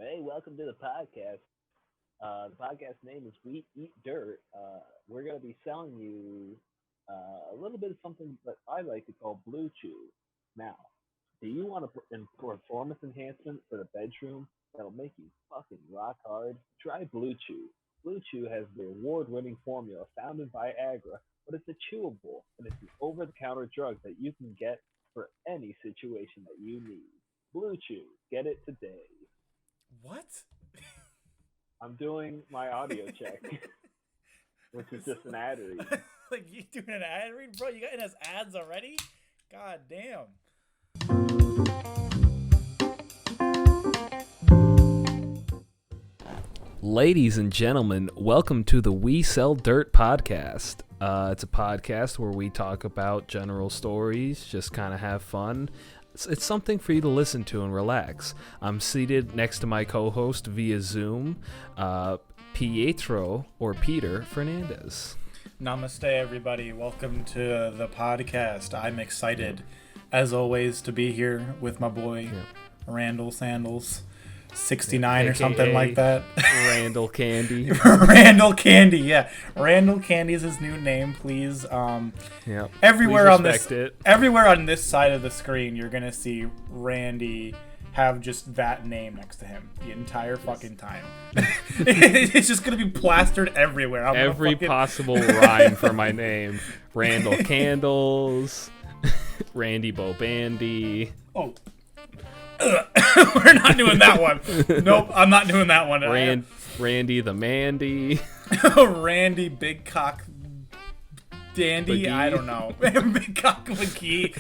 Hey, welcome to the podcast. The podcast name is We Eat Dirt. We're going to be selling you a little bit of something that I like to call Blue Chew. Now, do you want a performance enhancement for the bedroom that'll make you fucking rock hard? Try Blue Chew. Blue Chew has the award-winning formula found in Viagra, but it's a chewable and it's an over-the-counter drug that you can get for any situation that you need. Blue Chew, get it today. What? I'm doing my audio check, which is just an ad read. Like you doing an ad read, bro? You got in us ads already? God damn. Ladies and gentlemen, welcome to the We Sell Dirt podcast. It's a podcast where we talk about general stories, just kind of have fun. It's something for you to listen to and relax. I'm seated next to my co-host via Zoom, Pietro or Peter Fernandez. Namaste, everybody. Welcome to the podcast. I'm excited, as always, to be here with my boy, Randall Sandals. 69 or something like that. Randall Candy. Randall Candy, yeah. Randall Candy is his new name, please. Everywhere on this side of the screen, you're gonna see Randy have just that name next to him the entire fucking time. It's just gonna be plastered everywhere. Every possible rhyme for my name. Randall Candles. Randy Bobandy. Oh. We're not doing that one. Nope, I'm not doing that one. Randy the Mandy. Randy Big Cock Dandy. McGee. I don't know. Big Cock McGee.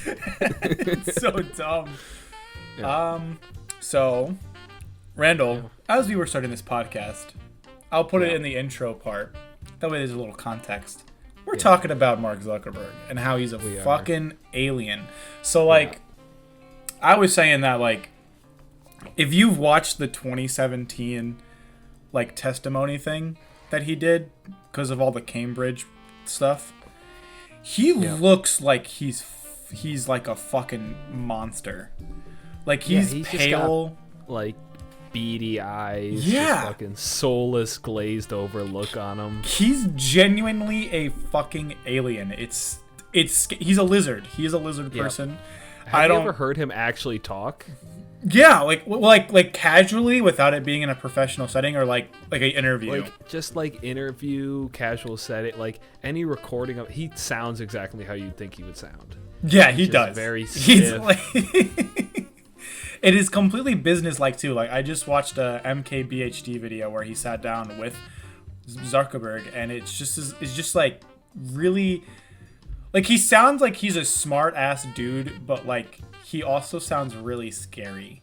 It's so dumb. Yeah. So, Randall, as we were starting this podcast, I'll put it in the intro part. That way there's a little context. We're talking about Mark Zuckerberg and how he's a fucking alien. So, I was saying that, if you've watched the 2017, testimony thing that he did because of all the Cambridge stuff, he looks like he's like a fucking monster. He's pale. Just got, beady eyes. Yeah. Fucking soulless, glazed over look on him. He's genuinely a fucking alien. He's a lizard. He's a lizard person. Have you ever heard him actually talk? Yeah, like casually without it being in a professional setting or like an interview. Interview, casual setting, any recording of he sounds exactly how you'd think he would sound. Yeah, he does. Very stiff. It is completely business-like too. I just watched a MKBHD video where he sat down with Zuckerberg, and it's just really. He sounds like he's a smart-ass dude, but, he also sounds really scary.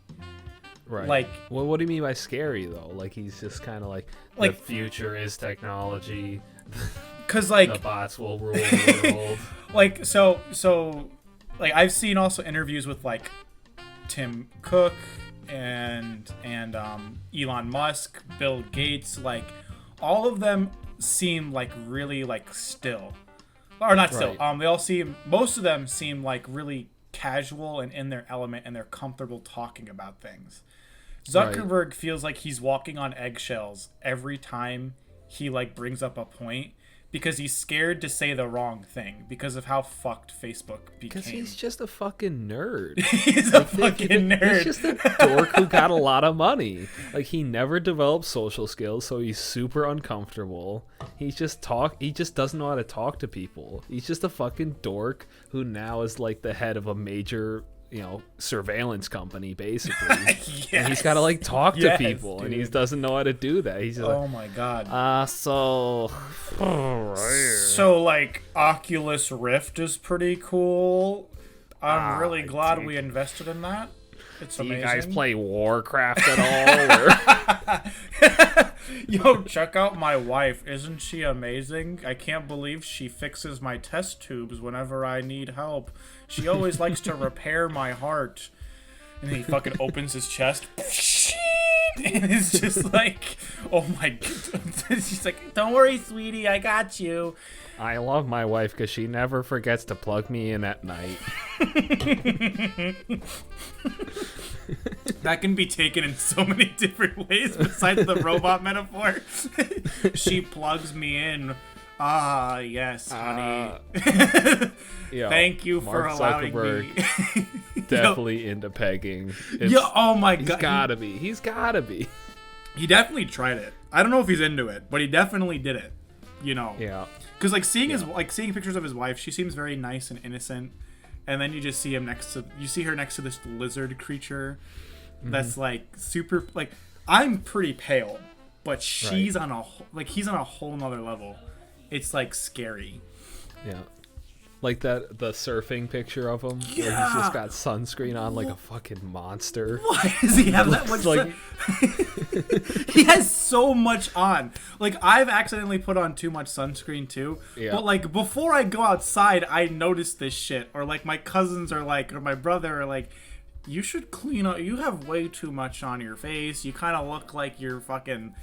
Right. Well, what do you mean by scary, though? He's just kind of the future is technology. Because, the bots will rule the world. So, I've seen also interviews with, Tim Cook and Elon Musk, Bill Gates. All of them seem, really, still. Or not still. Right. Most of them seem really casual and in their element, and they're comfortable talking about things. Zuckerberg feels like he's walking on eggshells every time he brings up a point because he's scared to say the wrong thing because of how fucked Facebook became. Because he's just a fucking nerd. He's a fucking nerd. He's just a dork who got a lot of money. He never developed social skills, so he's super uncomfortable. He just doesn't know how to talk to people. He's just a fucking dork who now is the head of a major surveillance company, basically. Yes. And he's got to talk to people, dude. And he doesn't know how to do that. He's just my god. Oculus Rift is pretty cool. I'm really glad we invested in that. It's amazing. Do you guys play Warcraft at all? Yo, check out my wife. Isn't she amazing? I can't believe she fixes my test tubes whenever I need help. She always likes to repair my heart. And then he fucking opens his chest. And it's just oh my god. She's like, don't worry, sweetie, I got you. I love my wife because she never forgets to plug me in at night. That can be taken in so many different ways besides the robot metaphor. She plugs me in. Ah, yes, honey. Thank you for Mark allowing Zuckerberg me. Definitely into pegging. Oh my God. He's gotta be. He definitely tried it. I don't know if he's into it, but he definitely did it. Yeah. Because like seeing pictures of his wife, she seems very nice and innocent, and then you just see see her next to this lizard creature that's like super like I'm pretty pale, but she's he's on a whole nother level. It's like scary. Yeah. Like the surfing picture of him where he's just got sunscreen on like a fucking monster. Why does he have that much He has so much on. Like, I've accidentally put on too much sunscreen too. Yeah. But like before I go outside, I notice this shit. Or like my cousins are like, or my brother are like, you should clean up. You have way too much on your face. You kind of look like you're fucking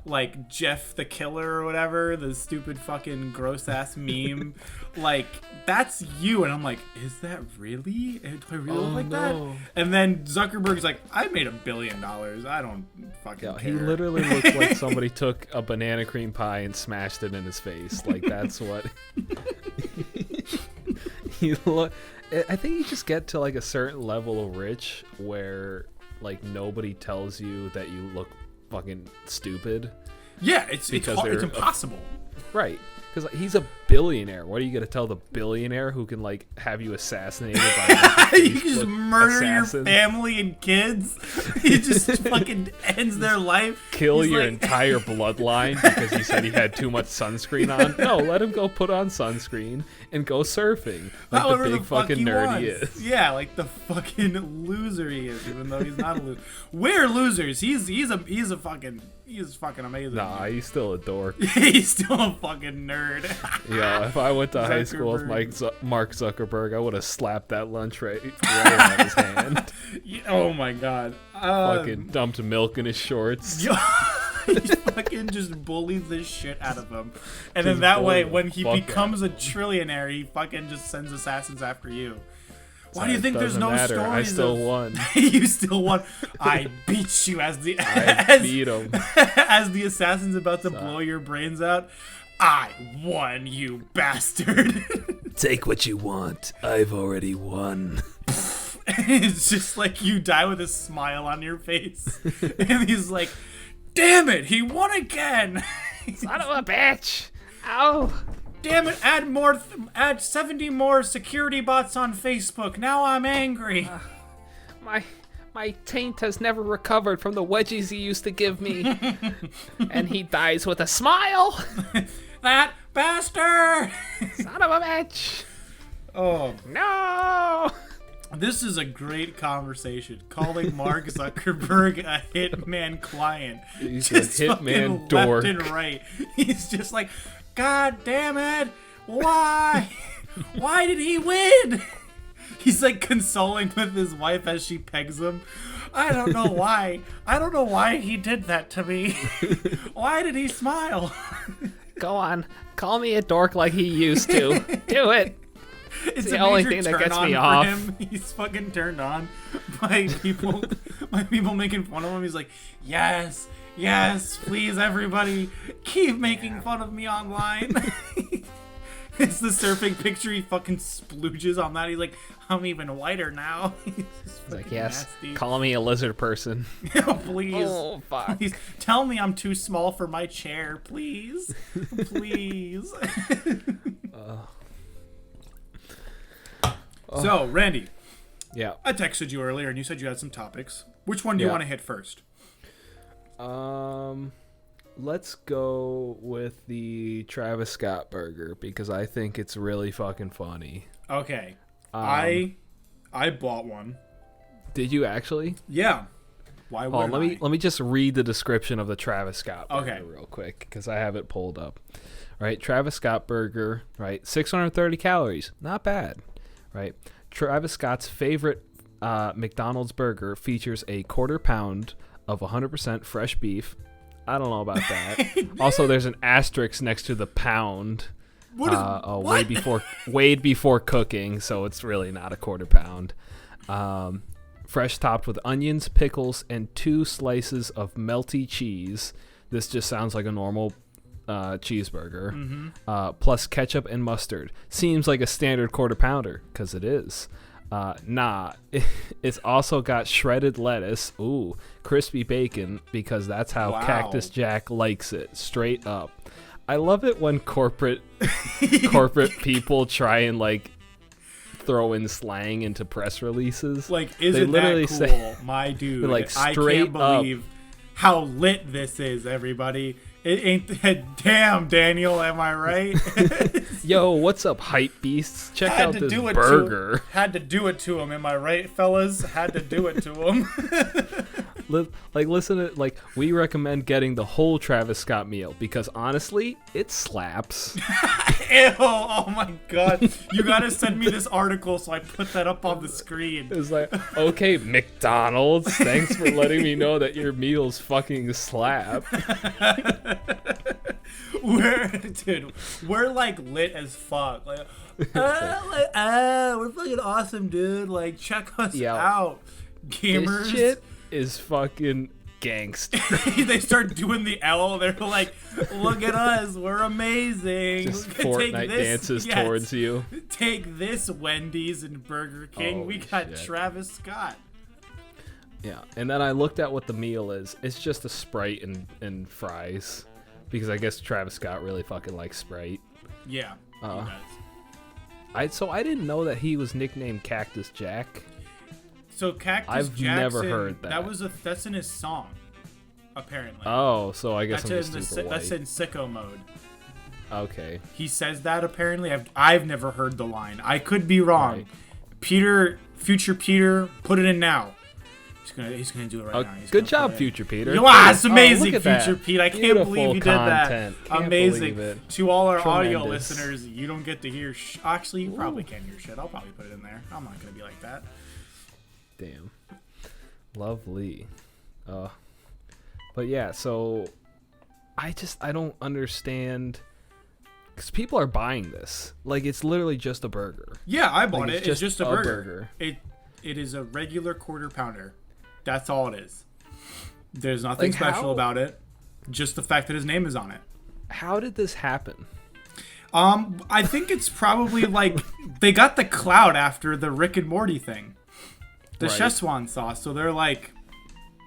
like Jeff the Killer or whatever, the stupid fucking gross ass meme. Like, that's you. And I'm like, is that really? Do I really look like that? And then Zuckerberg's like, I made $1 billion. I don't fucking care. He literally looks like somebody took a banana cream pie and smashed it in his face. Like, that's what he look. I think you just get to like a certain level of rich where like nobody tells you that you look fucking stupid. Yeah, it's impossible. Right. Because he's a billionaire. What are you going to tell the billionaire who can like have you assassinated by you can just murder your family and kids? He just fucking ends their life. Kill your entire bloodline because he said he had too much sunscreen on? No, let him go put on sunscreen and go surfing. Like the big fucking nerd he is. Yeah, like the fucking loser he is, even though he's not a loser. We're losers. He's fucking amazing. Nah, he's still a dork. He's still a fucking nerd. Yeah, if I went to high school with Mark Zuckerberg, I would have slapped that lunch right out of his hand. Oh my God. Fucking dumped milk in his shorts. He fucking just bullies the shit out of him. And then that way, when he becomes a trillionaire, he fucking just sends assassins after you. Why do you think there's no stories? I still won. You still won. I beat you as the beat him. As the assassin's about to blow your brains out. I won, you bastard. Take what you want. I've already won. It's just like you die with a smile on your face. And he's like, damn it, he won again. Son of a bitch. Ow. Damn it, add 70 more security bots on Facebook. Now I'm angry. My taint has never recovered from the wedgies he used to give me. And he dies with a smile. That bastard! Son of a bitch! Oh. No! This is a great conversation. Calling Mark Zuckerberg a hitman client. He's just a hitman dork. Left and right. He's just like, God damn it! Why? Why did he win? He's like consoling with his wife as she pegs him. I don't know why. I don't know why he did that to me. Why did he smile? Go on. Call me a dork like he used to. Do it. It's the only thing that gets me off. Him. He's fucking turned on by people making fun of him. He's like, yes, please, everybody, keep making fun of me online. It's the surfing picture. He fucking splooges on that. He's like, I'm even whiter now. He's like, yes, nasty. Call me a lizard person. Please. Oh, fuck. Please. Tell me I'm too small for my chair, please. Please. So, Randy. Yeah. I texted you earlier and you said you had some topics. Which one do you want to hit first? Let's go with the Travis Scott burger because I think it's really fucking funny. Okay. I bought one. Did you actually? Yeah. Why would I? Let me just read the description of the Travis Scott burger real quick because I have it pulled up. Right, Travis Scott burger, right? 630 calories. Not bad. Right? Travis Scott's favorite McDonald's burger features a quarter pound of 100% fresh beef. I don't know about that. Also, there's an asterisk next to the pound. weighed before cooking, so it's really not a quarter pound. Fresh topped with onions, pickles, and 2 slices of melty cheese. This just sounds like a normal cheeseburger. Mm-hmm. Plus ketchup and mustard. Seems like a standard quarter pounder, because it is. It's also got shredded lettuce, crispy bacon, because that's how Cactus Jack likes it, straight up. I love it when corporate people try and like throw in slang into press releases. Like, isn't that cool, my dude? Like, I can't believe how lit this is, everybody. It ain't damn, Daniel, am I right? Yo, what's up, hype beasts? Check out this burger. Had to do it to him, am I right, fellas? Had to do it to him. Listen to we recommend getting the whole Travis Scott meal because honestly, it slaps. Ew, oh my god. You gotta send me this article so I put that up on the screen. It's like, okay, McDonald's, thanks for letting me know that your meals fucking slap. We're like lit as fuck. Like, we're fucking awesome, dude. Like, check us out, gamers. This shit is fucking gangster. They start doing the L. They're like, look at us, we're amazing. Just Fortnite dances towards you. Take this, Wendy's and Burger King. We got shit. Travis Scott. Yeah, and then I looked at what the meal is. It's just a Sprite and fries. Because I guess Travis Scott really fucking likes Sprite. Yeah, he does. So I didn't know that he was nicknamed Cactus Jack. So Cactus I've Jackson, never heard that. That's in his song, apparently. Oh, so I guess that's I'm just super white. That's in sicko mode. Okay. He says that apparently. I've never heard the line. I could be wrong. Right. Future Peter, put it in now. He's gonna do it right now. Good job, Future Peter. Wow, it's amazing, Future Pete. I can't Beautiful believe you content. did that. Amazing. To all our Tremendous. audio listeners, you don't get to hear. Actually, you probably can hear shit. I'll probably put it in there. I'm not gonna be like that. Damn. Lovely. But yeah, so I don't understand. Because people are buying this. Like, it's literally just a burger. Yeah, I bought it. It's just a burger. It is a regular quarter pounder. That's all it is. There's nothing special about it. Just the fact that his name is on it. How did this happen? I think it's probably like they got the clout after the Rick and Morty thing. The Szechuan sauce. So they're like,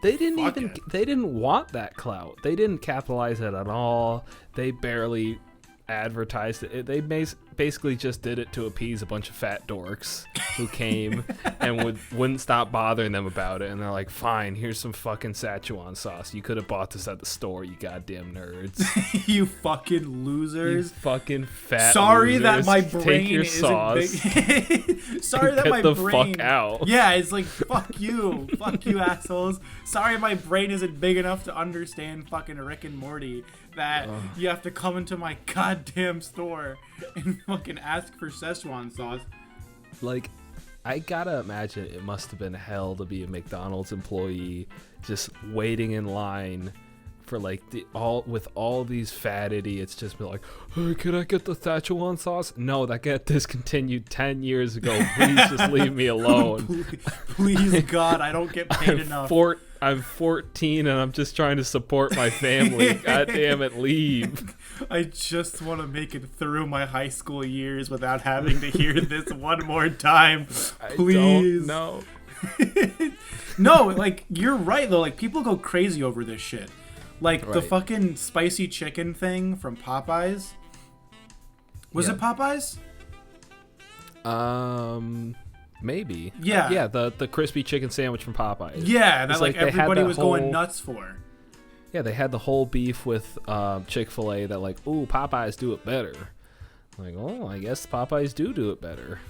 they didn't want that clout. They didn't capitalize it at all. They barely advertised it. They basically just did it to appease a bunch of fat dorks who came and wouldn't stop bothering them about it. And they're like, fine, here's some fucking Szechuan sauce. You could have bought this at the store, you goddamn nerds. You fucking losers. You fucking fat Sorry losers. That my brain Take your isn't sauce. Big. Sorry that my brain. Get the brain. fuck out. Yeah, it's like, fuck you. Fuck you, assholes. Sorry my brain isn't big enough to understand fucking Rick and Morty. That you have to come into my goddamn store and fucking ask for Szechuan sauce. Like, I gotta imagine it must have been hell to be a McDonald's employee just waiting in line for like with all these fat idiots just be like, hey, can I get the Szechuan sauce? No, that got discontinued 10 years ago. Please just leave me alone. Please, God, I don't get paid enough. I'm 14 and I'm just trying to support my family. God damn it, leave. I just want to make it through my high school years without having to hear this one more time. Please. I don't know. No, like, you're right, though. Like, people go crazy over this shit. Like, the fucking spicy chicken thing from Popeyes. Was it Popeyes? Maybe. Yeah. Yeah, the crispy chicken sandwich from Popeyes. Yeah, that like everybody was going nuts for. Yeah, they had the whole beef with Chick-fil-A that like, ooh, Popeyes do it better. Like, oh, I guess Popeyes do it better.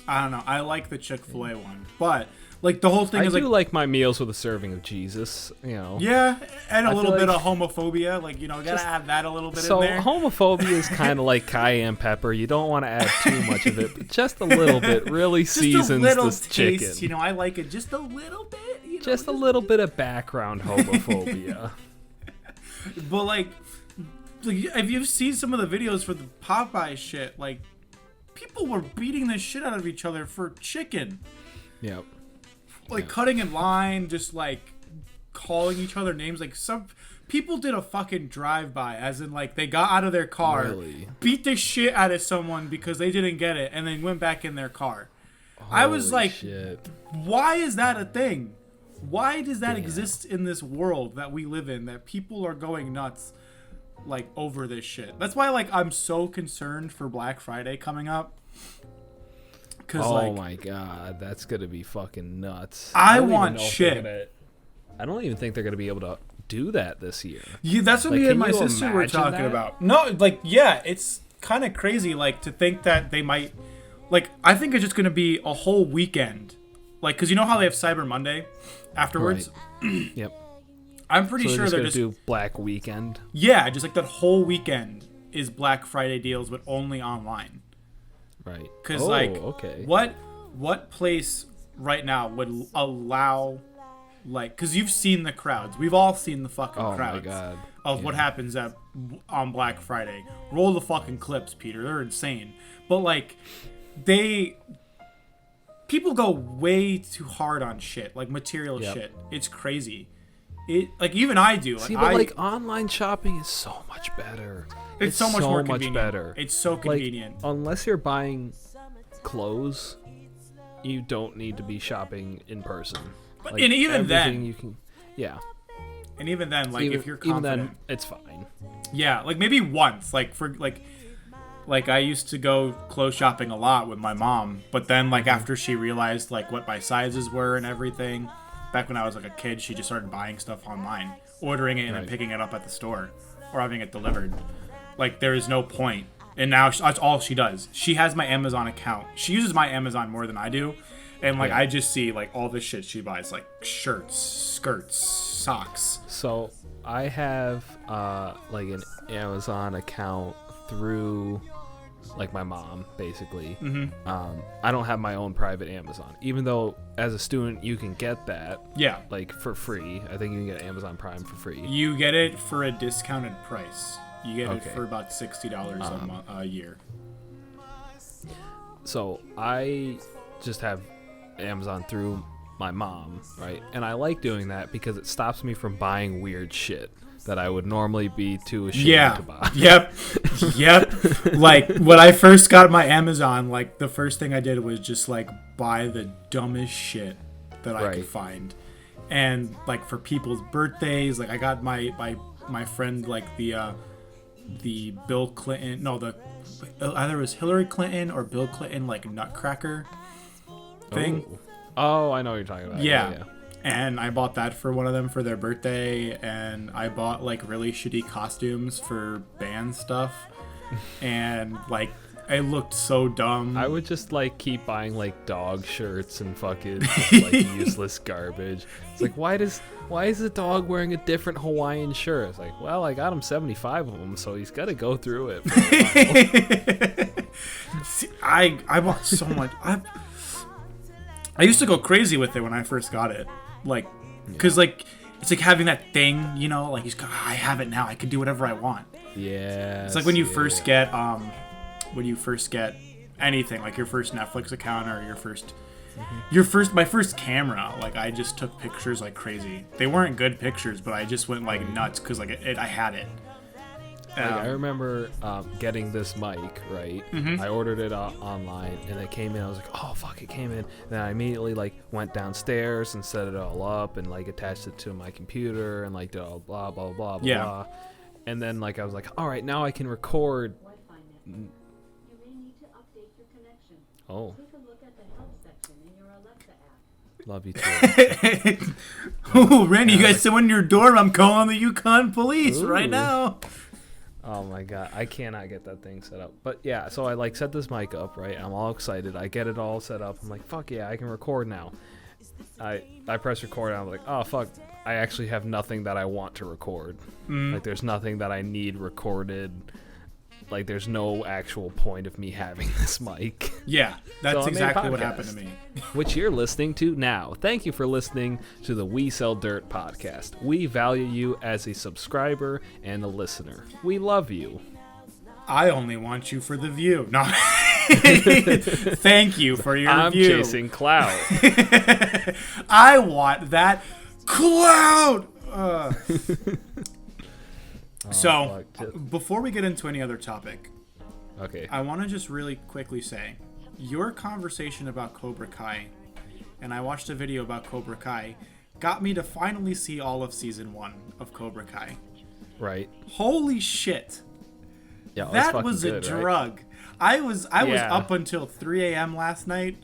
I don't know. I like the Chick-fil-A one, but like the whole thing is like my meals with a serving of Jesus, you know. Yeah, and a little bit of homophobia, like, you know, gotta add that a little bit in there. So homophobia is kind of like cayenne pepper. You don't want to add too much of it, but just a little bit really seasons this taste, chicken. You know, I like it just a little bit. You know, just a little bit of background homophobia. But like, like, if you've seen some of the videos for the Popeye shit, like, people were beating the shit out of each other for chicken. Yep. Like, cutting in line, just, like, calling each other names. Like, some people did a fucking drive-by, as in, like, they got out of their car, Really? beat the shit out of someone because they didn't get it, and then went back in their car. I was like, shit. Why is that a thing? Why does that exist in this world that we live in, that people are going nuts, like, over this shit? That's why, like, I'm so concerned for Black Friday coming up. Oh my god, that's gonna be fucking nuts. I want shit. I don't even think they're gonna be able to do that this year. Yeah, that's what like, me and my sister were talking about. No, like, yeah, it's kind of crazy, like, to think that they might, like, I think it's just gonna be a whole weekend, like, because you know how they have Cyber Monday afterwards. Right. Yep. I'm pretty sure they're just gonna do Black Weekend. Yeah, just like that whole weekend is Black Friday deals, but only online. Right. Because okay. What place right now would allow, like, because you've seen the crowds. We've all seen the fucking crowds. My God. Of what happens on Black Friday. Roll the fucking clips, Peter. They're insane. But, like, people go way too hard on shit, like material shit. It's crazy. Like, even I do. See, but like online shopping is so much better. It's so much more much convenient. better. It's so convenient. Like, unless you're buying clothes, you don't need to be shopping in person. But like, and even then, you can, yeah. And even then, like, if you're confident, even then, it's fine. Yeah, like maybe once, like for like I used to go clothes shopping a lot with my mom, but then like after she realized like what my sizes were and everything, back when I was like a kid, she just started buying stuff online, ordering it and then picking it up at the store or having it delivered. Like, there is no point. And now that's all she does. She has my Amazon account. She uses my Amazon more than I do. And, like, I just see, like, all the shit she buys. Like, shirts, skirts, socks. So, I have, like, an Amazon account through, like, my mom, basically. Mm-hmm. I don't have my own private Amazon. Even though, as a student, you can get that. Yeah. Like, for free. I think you can get Amazon Prime for free. You get it for a discounted price. You get it for about $60 a year. So I just have Amazon through my mom, right? And I like doing that because it stops me from buying weird shit that I would normally be too ashamed to buy. Yep. Like, when I first got my Amazon, like, the first thing I did was just, like, buy the dumbest shit that I could find. And, like, for people's birthdays, like, I got my friend, like, the Bill Clinton, either it was Hillary Clinton or Bill Clinton, like, nutcracker thing. Oh, I know what you're talking about. Yeah. And I bought that for one of them for their birthday, and I bought, like, really shitty costumes for band stuff, and, like, it looked so dumb. I would just, like, keep buying, like, dog shirts and fucking, like, useless garbage. It's like, why is the dog wearing a different Hawaiian shirt? It's like, well, I got him 75 of them, so he's got to go through it for a while. See, I bought so much. I used to go crazy with it when I first got it. Like, because, like, it's like having that thing, you know? Like, I have it now. I can do whatever I want. Yeah. It's like when you first get, anything, like your first Netflix account or my first camera. Like, I just took pictures like crazy. They weren't good pictures, but I just went, like, nuts because, like, I had it. Like, I remember getting this mic, right? Mm-hmm. I ordered it online, and it came in. I was like, oh, fuck, it came in. Then I immediately, like, went downstairs and set it all up and, like, attached it to my computer and, like, did all blah, blah, blah, blah, blah. And then, like, I was like, all right, now I can record. You may need to update your connection. Oh. Take a look at the help section in your Alexa app. Love you too. Oh, Randy, you guys someone in your door. I'm calling the Yukon police right now. Oh my god, I cannot get that thing set up. But yeah, so I like set this mic up, right? I'm all excited. I get it all set up. I'm like, fuck yeah, I can record now. I press record and I'm like, oh fuck, I actually have nothing that I want to record. Like, there's nothing that I need recorded. like there's no actual point of me having this mic. Yeah, that's So I made a exactly what podcast. happened to me. Which you're listening to now. Thank you for listening to the We Sell Dirt podcast. We value you as a subscriber and a listener. We love you. I only want you for the view. No. Thank you for your I'm view. chasing clout. I want that cloud. So, fuck. before we get into any other topic, Okay. I want to just really quickly say, your conversation about Cobra Kai, and I watched a video about Cobra Kai, got me to finally see all of season 1 of Cobra Kai. Right. Holy shit. Yeah, it That fucking was a good, right? drug. I was Yeah. up until 3 a.m. last night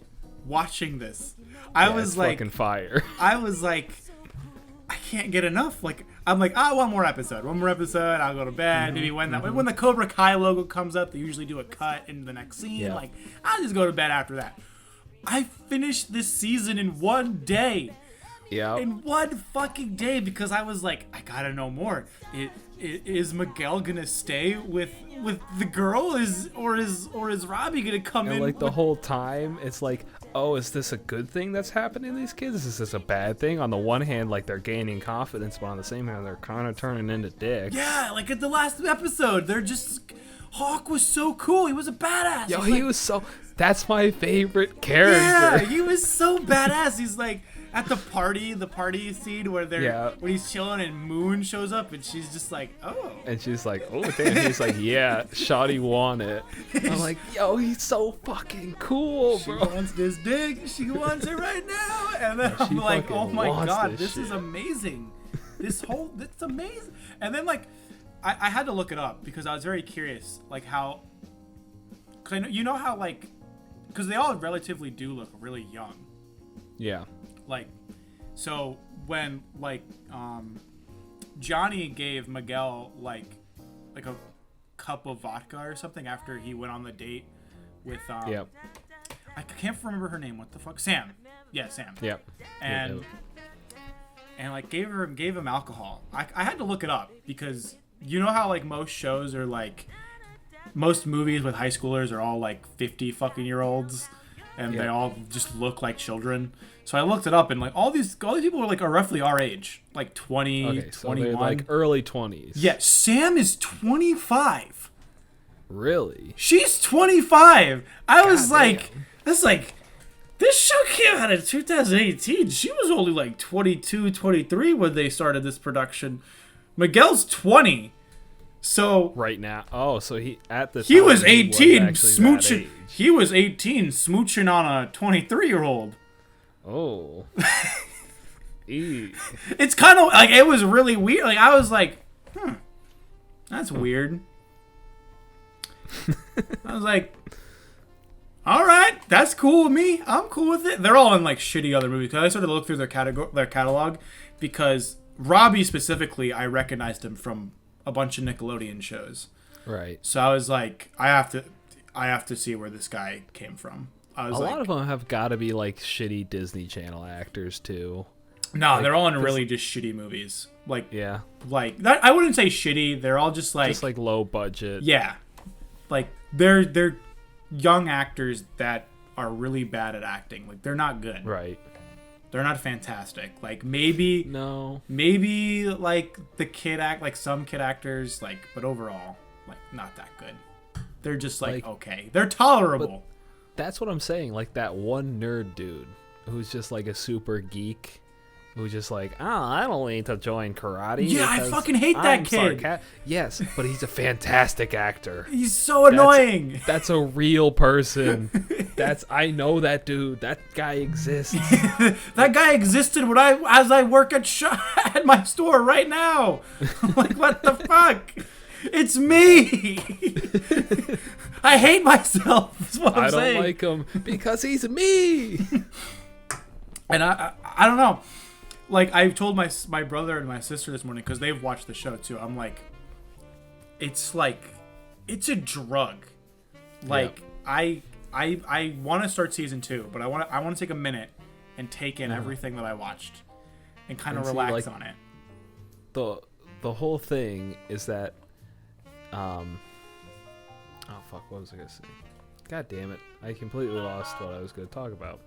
watching this. I Yeah, was it's like, fucking fire. I was like, I can't get enough. Like, I'm like, one more episode. I'll go to bed. Maybe when the Cobra Kai logo comes up, they usually do a cut in the next scene. Yeah. Like, I'll just go to bed after that. I finished this season in one day. Yeah. In one fucking day, because I was like, I gotta know more. Is Miguel gonna stay with the girl? Is Robbie gonna come And in? like the whole time, it's like, oh, is this a good thing that's happening to these kids? Is this a bad thing? On the one hand, like they're gaining confidence, but on the same hand, they're kind of turning into dicks. Yeah, like at the last episode, they're just Hawk was so cool. He was a badass. Yo, He's he like, was so. That's my favorite character. yeah, he was so badass. He's like at the party scene where when he's chilling and Moon shows up and she's just like, oh. And she's like, oh, damn. He's like, yeah, Shawty want it. I'm like, yo, he's so fucking cool, She bro. wants this dick. She wants it right now. And then I'm she like, oh fucking my wants god, this this is shit. amazing. It's amazing. And then like, I had to look it up because I was very curious, like how, cause I know, you know how like, because they all relatively do look really young. Yeah. Like, so when like Johnny gave Miguel like a cup of vodka or something after he went on the date with Yep. I can't remember her name. What the fuck? Sam. Yeah, Sam. Yep. And Yep. and like gave him alcohol. I had to look it up because you know how like most shows are like most movies with high schoolers are all like 50 fucking year olds and they Yeah. all just look like children. So I looked it up and like all these people are roughly our age, like 20, Okay, so 21. they're like early 20s. Yeah, Sam is 25. Really? She's 25. I was damn. like, this show came out in 2018. She was only like 22, 23 when they started this production. Miguel's 20. So Right now. Oh, so he at the he time, was he 18 actually that smooching. age. He was 18 smooching on a 23-year-old. Oh. Eee. It's kind of like it was really weird. Like I was like, that's weird. I was like, all right, that's cool with me. I'm cool with it. They're all in like shitty other movies. Cause I started to look through their catalog because Robbie specifically, I recognized him from a bunch of Nickelodeon shows. Right. So I was like, I have to see where this guy came from. I was A like, lot of them have got to be like shitty Disney Channel actors too. no, they're all in really just shitty movies. Like Yeah. that. I wouldn't say shitty. They're all just like low budget. yeah, like they're young actors that are really bad at acting. Like they're not good. Right. They're not fantastic. Like maybe like the like some kid actors like, but overall like not that good. They're just like okay. They're tolerable. That's what I'm saying. Like that one nerd dude who's just like a super geek. Who's just like, oh, I don't need to join karate. Yeah, I because fucking hate that I'm kid. Yes, but he's a fantastic actor. He's so annoying. That's a real person. I know that dude. That guy exists. That guy existed when as I work at my store right now. I'm like, what the fuck? It's me. I hate myself. Is what I'm saying. I don't like him because he's me. And I don't know. Like I told my brother and my sister this morning because they've watched the show too. I'm like, it's a drug. Like Yeah. I want to start season 2, but I want to take a minute and take in everything that I watched and kind of relax on it. The whole thing is that Oh fuck, what was I gonna say? God damn it. I completely lost what I was gonna talk about.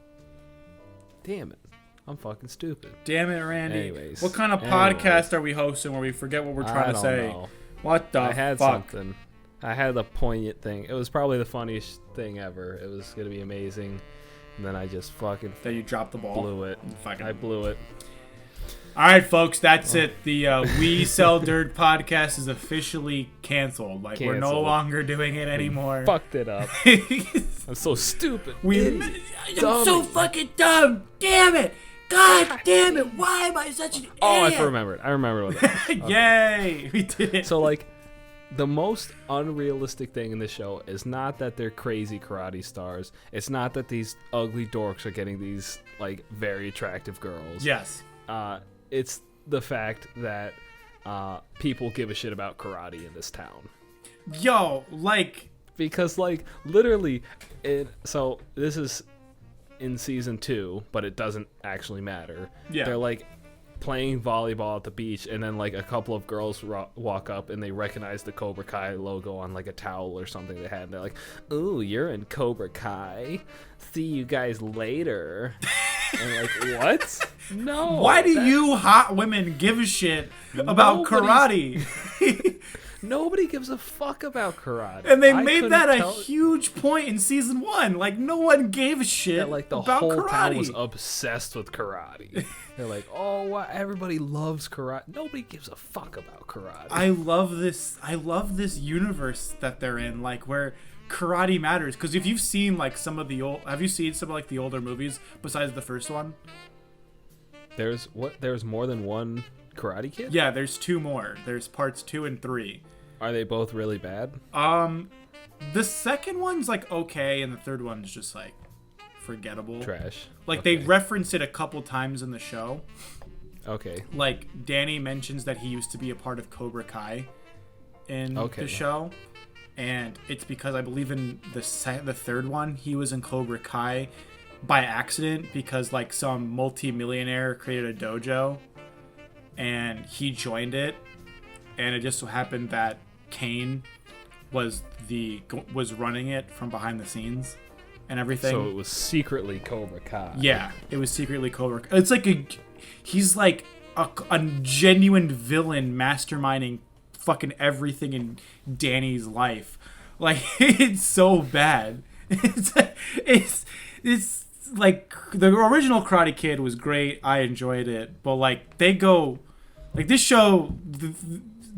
Damn it. I'm fucking stupid. Damn it, Randy. Anyways. What kind of podcast are we hosting where we forget what we're trying to say? Know. What the I had fuck? something. I had the poignant thing. It was probably the funniest thing ever. It was gonna be amazing. And then I just fucking Then you dropped the ball. blew it. I blew it. All right, folks, that's it. The We Sell Dirt podcast is officially canceled. Like, we're no longer doing it anymore. Fucked it up. I'm so stupid. I'm so fucking dumb. Damn it. God damn it. Why am I such an idiot? Oh, I remembered. I remember what that was. Okay. Yay. We did it. So, like, the most unrealistic thing in the show is not that they're crazy karate stars. It's not that these ugly dorks are getting these, like, very attractive girls. Yes. It's the fact that people give a shit about karate in this town. Yo, like... Because, like, literally, so this is in season 2, but it doesn't actually matter. Yeah. They're, like, playing volleyball at the beach, and then, like, a couple of girls walk up, and they recognize the Cobra Kai logo on, like, a towel or something they had, and they're like, ooh, you're in Cobra Kai. See you guys later. And, like, what? No. Why do you hot women give a shit about karate? Nobody gives a fuck about karate. And they made that a huge point in season 1. Like, no one gave a shit that, like, the about whole karate. town was obsessed with karate. They're like, oh, wow, everybody loves karate. Nobody gives a fuck about karate. I love this universe that they're in, like, where karate matters. Because if you've seen, like, have you seen some of, like, the older movies besides the first one? There's more than one Karate Kid? Yeah, there's 2 more. There's parts 2 and 3. Are they both really bad? The second one's, like, okay, and the third one's just, like, forgettable. Trash. Like, okay. they reference it a couple times in the show. Okay. Like, Danny mentions that he used to be a part of Cobra Kai in the show. And it's because I believe in the third one, he was in Cobra Kai by accident because, like, some multi-millionaire created a dojo and he joined it. And it just so happened that Kane was running it from behind the scenes and everything. So it was secretly Cobra Kai. Yeah, it was secretly Cobra Kai. It's like he's like a genuine villain masterminding fucking everything in Danny's life. Like, it's so bad. It's like the original Karate Kid was great. I enjoyed it, but like they go like this show.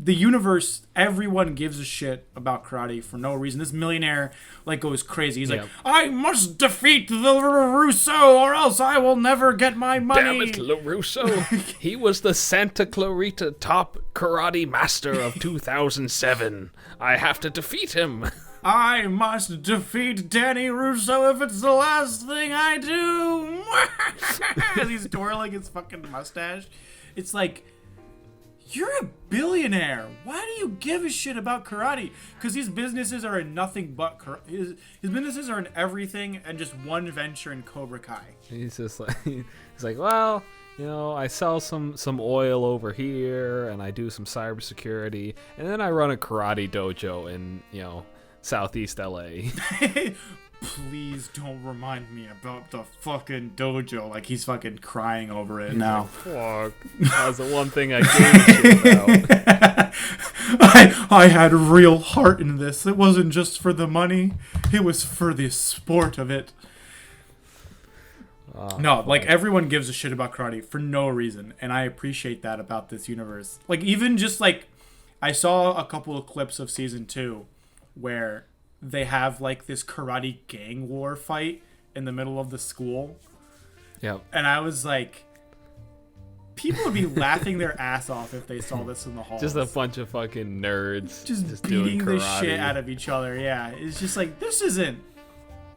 The universe, everyone gives a shit about karate for no reason. This millionaire, like, goes crazy. He's like, I must defeat the LaRusso or else I will never get my money. Damn it, LaRusso. He was the Santa Clarita top karate master of 2007. I have to defeat him. I must defeat Danny Russo if it's the last thing I do. As he's twirling his fucking mustache. It's like... You're a billionaire. Why do you give a shit about karate? Because his businesses are in nothing but karate. His businesses are in everything and just one venture in Cobra Kai. He's just like, well, you know, I sell some oil over here, and I do some cybersecurity, and then I run a karate dojo in, you know, Southeast LA. Please don't remind me about the fucking dojo. Like, he's fucking crying over it now. Fuck. That was the one thing I gave a shit about. I had real heart in this. It wasn't just for the money. It was for the sport of it. No, like, everyone gives a shit about karate for no reason. And I appreciate that about this universe. Like, even just, like, I saw a couple of clips of season 2 where... they have, like, this karate gang war fight in the middle of the school. Yep. And I was like, people would be laughing their ass off if they saw this in the halls. Just a bunch of fucking nerds. Just doing beating the karate. shit out of each other. Yeah. It's just like, this isn't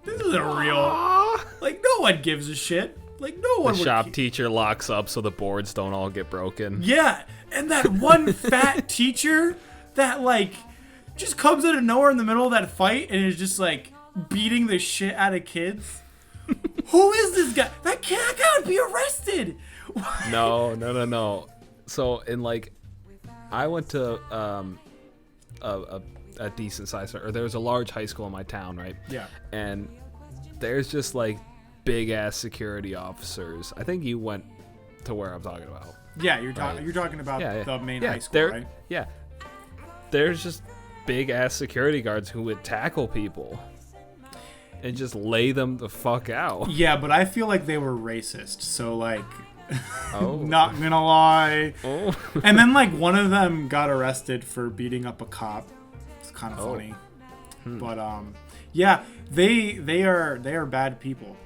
real. Like, no one gives a shit. Like, no one The would shop teacher locks up so the boards don't all get broken. Yeah. And that one fat teacher that, like... just comes out of nowhere in the middle of that fight and is just like beating the shit out of kids. Who is this guy? That guy would be arrested. No. So in like, I went to a a decent size, or there's a large high school in my town, right? Yeah. And there's just like big ass security officers. I think you went to where I'm talking about. Yeah, you're talking about the main high school, right? Yeah. There's just big ass security guards who would tackle people and just lay them the fuck out. Yeah, but I feel like they were racist. So like, Oh. not gonna lie. Oh. And then like one of them got arrested for beating up a cop. It's kind of funny. But yeah, they are bad people.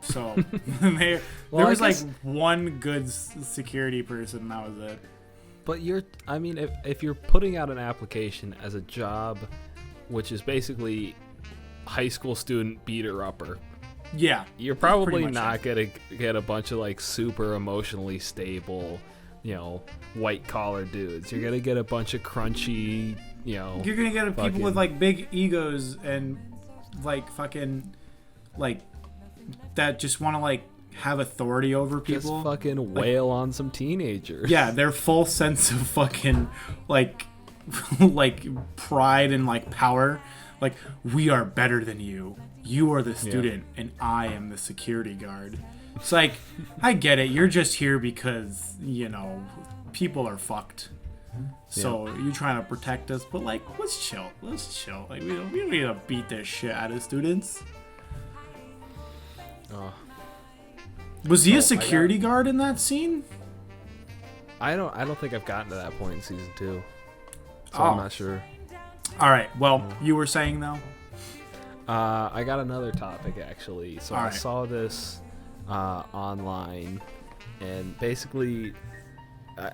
So there was like one good security person, and that was it. But if you're putting out an application as a job, which is basically high school student beater upper, yeah, you're probably not gonna get a bunch of like super emotionally stable, white collar dudes. You're gonna get a bunch of crunchy, You're gonna get people with like big egos and like fucking like that just want to like have authority over people. Just fucking wail on some teenagers. Yeah, their full sense of fucking like like pride and like power. Like, we are better than you. You are the student and I am the security guard. It's like, I get it. You're just here because, people are fucked. So you're trying to protect us, but like, let's chill. Like, we don't need to beat this shit out of students. Was he a security guard in that scene? I don't think I've gotten to that point in season 2. So I'm not sure. All right. Well, you were saying though? I got another topic actually. So I saw this online, and basically,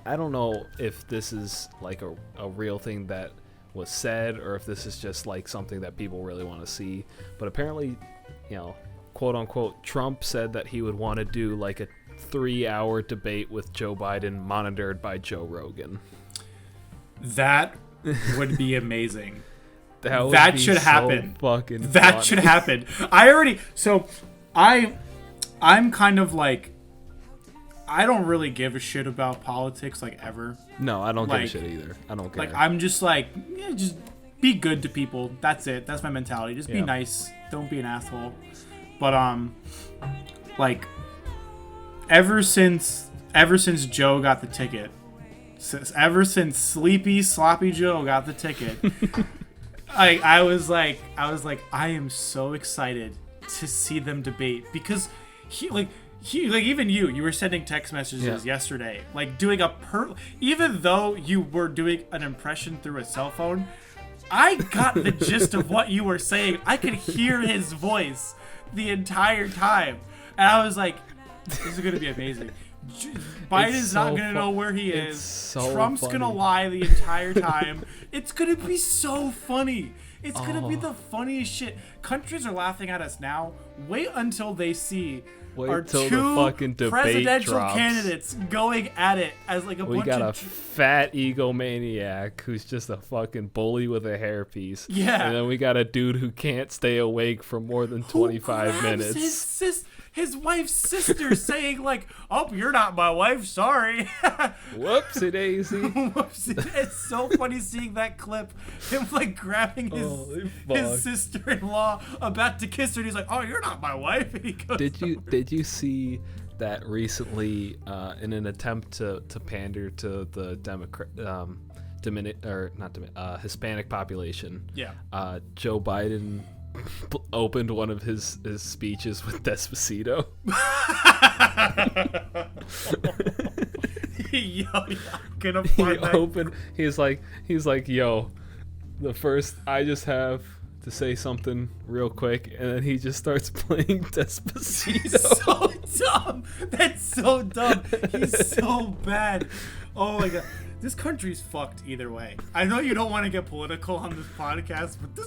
I don't know if this is like a real thing that was said, or if this is just like something that people really want to see. But apparently, quote unquote, Trump said that he would want to do like a 3-hour debate with Joe Biden monitored by Joe Rogan. That would be amazing. That should happen. Fucking that funny. should happen. I'm kind of like, I don't really give a shit about politics like ever. No, I don't give a shit either. I don't care. Like, I'm just like, just be good to people. That's it. That's my mentality. Just be nice. Don't be an asshole. But like, ever since Joe got the ticket, ever since Sleepy Sloppy Joe got the ticket, I was like, I am so excited to see them debate, because he even you were sending text messages yesterday, like doing even though you were doing an impression through a cell phone, I got the gist of what you were saying. I could hear his voice the entire time, and I was like, this is gonna be amazing. Biden's not gonna know where he is. Trump's gonna lie the entire time. It's gonna be so funny. It's gonna be the funniest shit. Countries are laughing at us now. Wait until they see our two presidential candidates going at it as like we got a fat egomaniac who's just a fucking bully with a hairpiece. Yeah. And then we got a dude who can't stay awake for more than 25 minutes. His wife's sister saying like, "Oh, you're not my wife, sorry." Whoopsie daisy. Whoopsie. It's so funny seeing that clip. Him like grabbing his sister-in-law, about to kiss her, and he's like, "Oh, you're not my wife." And he goes, Did you see that recently in an attempt to pander to the Hispanic population? Yeah. Joe Biden opened one of his speeches with Despacito. Yo, I'm gonna find that. He's like, yo, the first, I just have to say something real quick, and then he just starts playing Despacito. So dumb. That's so dumb. He's so bad. Oh my god. This country's fucked either way. I know you don't want to get political on this podcast, but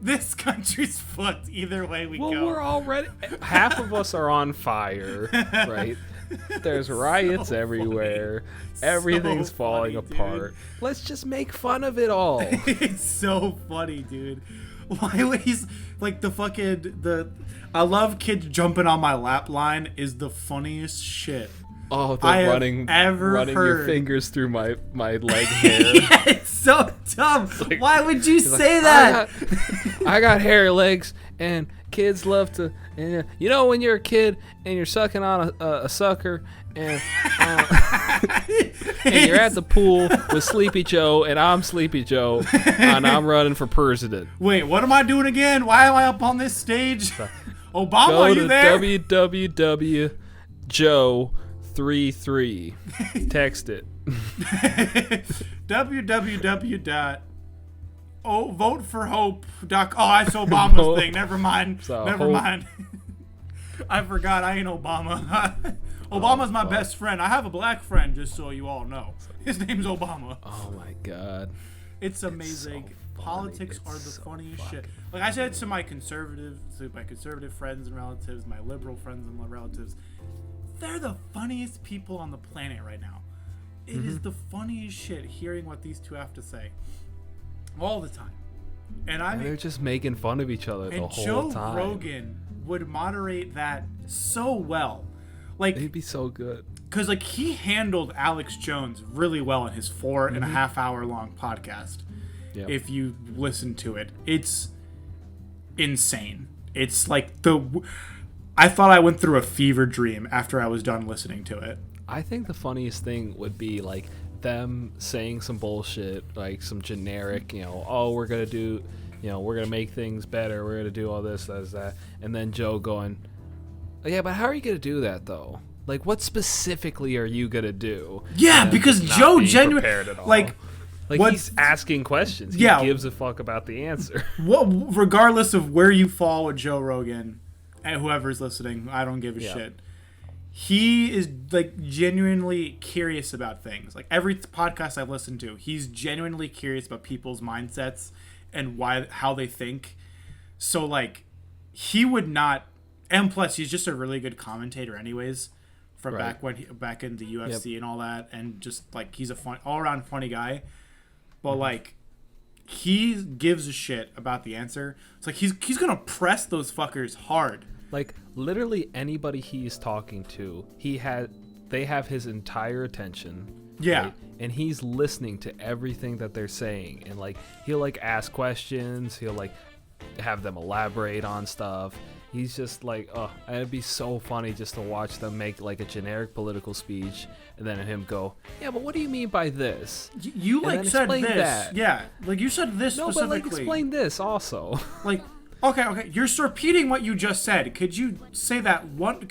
this country's fucked either way we go. Well, we're already, half of us are on fire, right? There's riots everywhere. Everything's falling apart. Let's just make fun of it all. It's so funny, dude. Why would he's like the I love kids jumping on my lap line is the funniest shit. Oh, the I have running ever your heard. fingers through my leg hair. Yeah, it's so dumb. like- Why would you He's like, say that? I got hairy legs, and kids love to. And, you know, when you're a kid and you're sucking on a sucker, and and you're at the pool with Sleepy Joe, and I'm Sleepy Joe, and I'm running for president. Wait, what am I doing again? Why am I up on this stage? Obama, Go are to you there? www.joe33. Text it. www.voteforhope.com. Oh, that's Obama's thing. Never mind. So, Never hope- mind. I forgot. I ain't Obama. Obama's my best friend. I have a black friend, just so you all know. His name's Obama. Oh my God. It's amazing. so funny. Politics It's are the so funniest shit. fucking Like I said to my conservative friends and relatives, my liberal friends and relatives, they're the funniest people on the planet right now. It is the funniest shit hearing what these two have to say all the time. And I And mean, they're just making fun of each other the and whole Joe time. Rogan would moderate that so well. Like, It'd be so good. because like he handled Alex Jones really well in his 4.5 hour long podcast. Yep. If you listen to it, it's insane. It's like I thought I went through a fever dream after I was done listening to it. I think the funniest thing would be like them saying some bullshit, like some generic, oh, we're gonna do, we're gonna make things better, we're gonna do all this, that, and then Joe going, yeah, but how are you gonna do that though? Like, what specifically are you gonna do? Yeah, And because just not Joe being genuinely prepared at all. like what- he's asking questions. He Yeah. gives a fuck about the answer. regardless of where you fall with Joe Rogan and whoever's listening, I don't give a Yeah. shit. He is like genuinely curious about things. Like every podcast I've listened to, he's genuinely curious about people's mindsets and how they think. So like he would not, and plus he's just a really good commentator anyways from Right. back in the UFC and all that, and just like he's a all around funny guy. But like he gives a shit about the answer. It's like he's gonna press those fuckers hard. Like literally anybody he's talking to, they have his entire attention. Yeah. Right? And he's listening to everything that they're saying, and like he'll like ask questions, he'll like have them elaborate on stuff. He's just like, oh, and it'd be so funny just to watch them make like a generic political speech, and then him go, yeah, but what do you mean by this? You And like then said explain this, that. yeah. Like you said this No, but specifically. like explain this also. Like, okay, you're repeating what you just said. Could you say that one?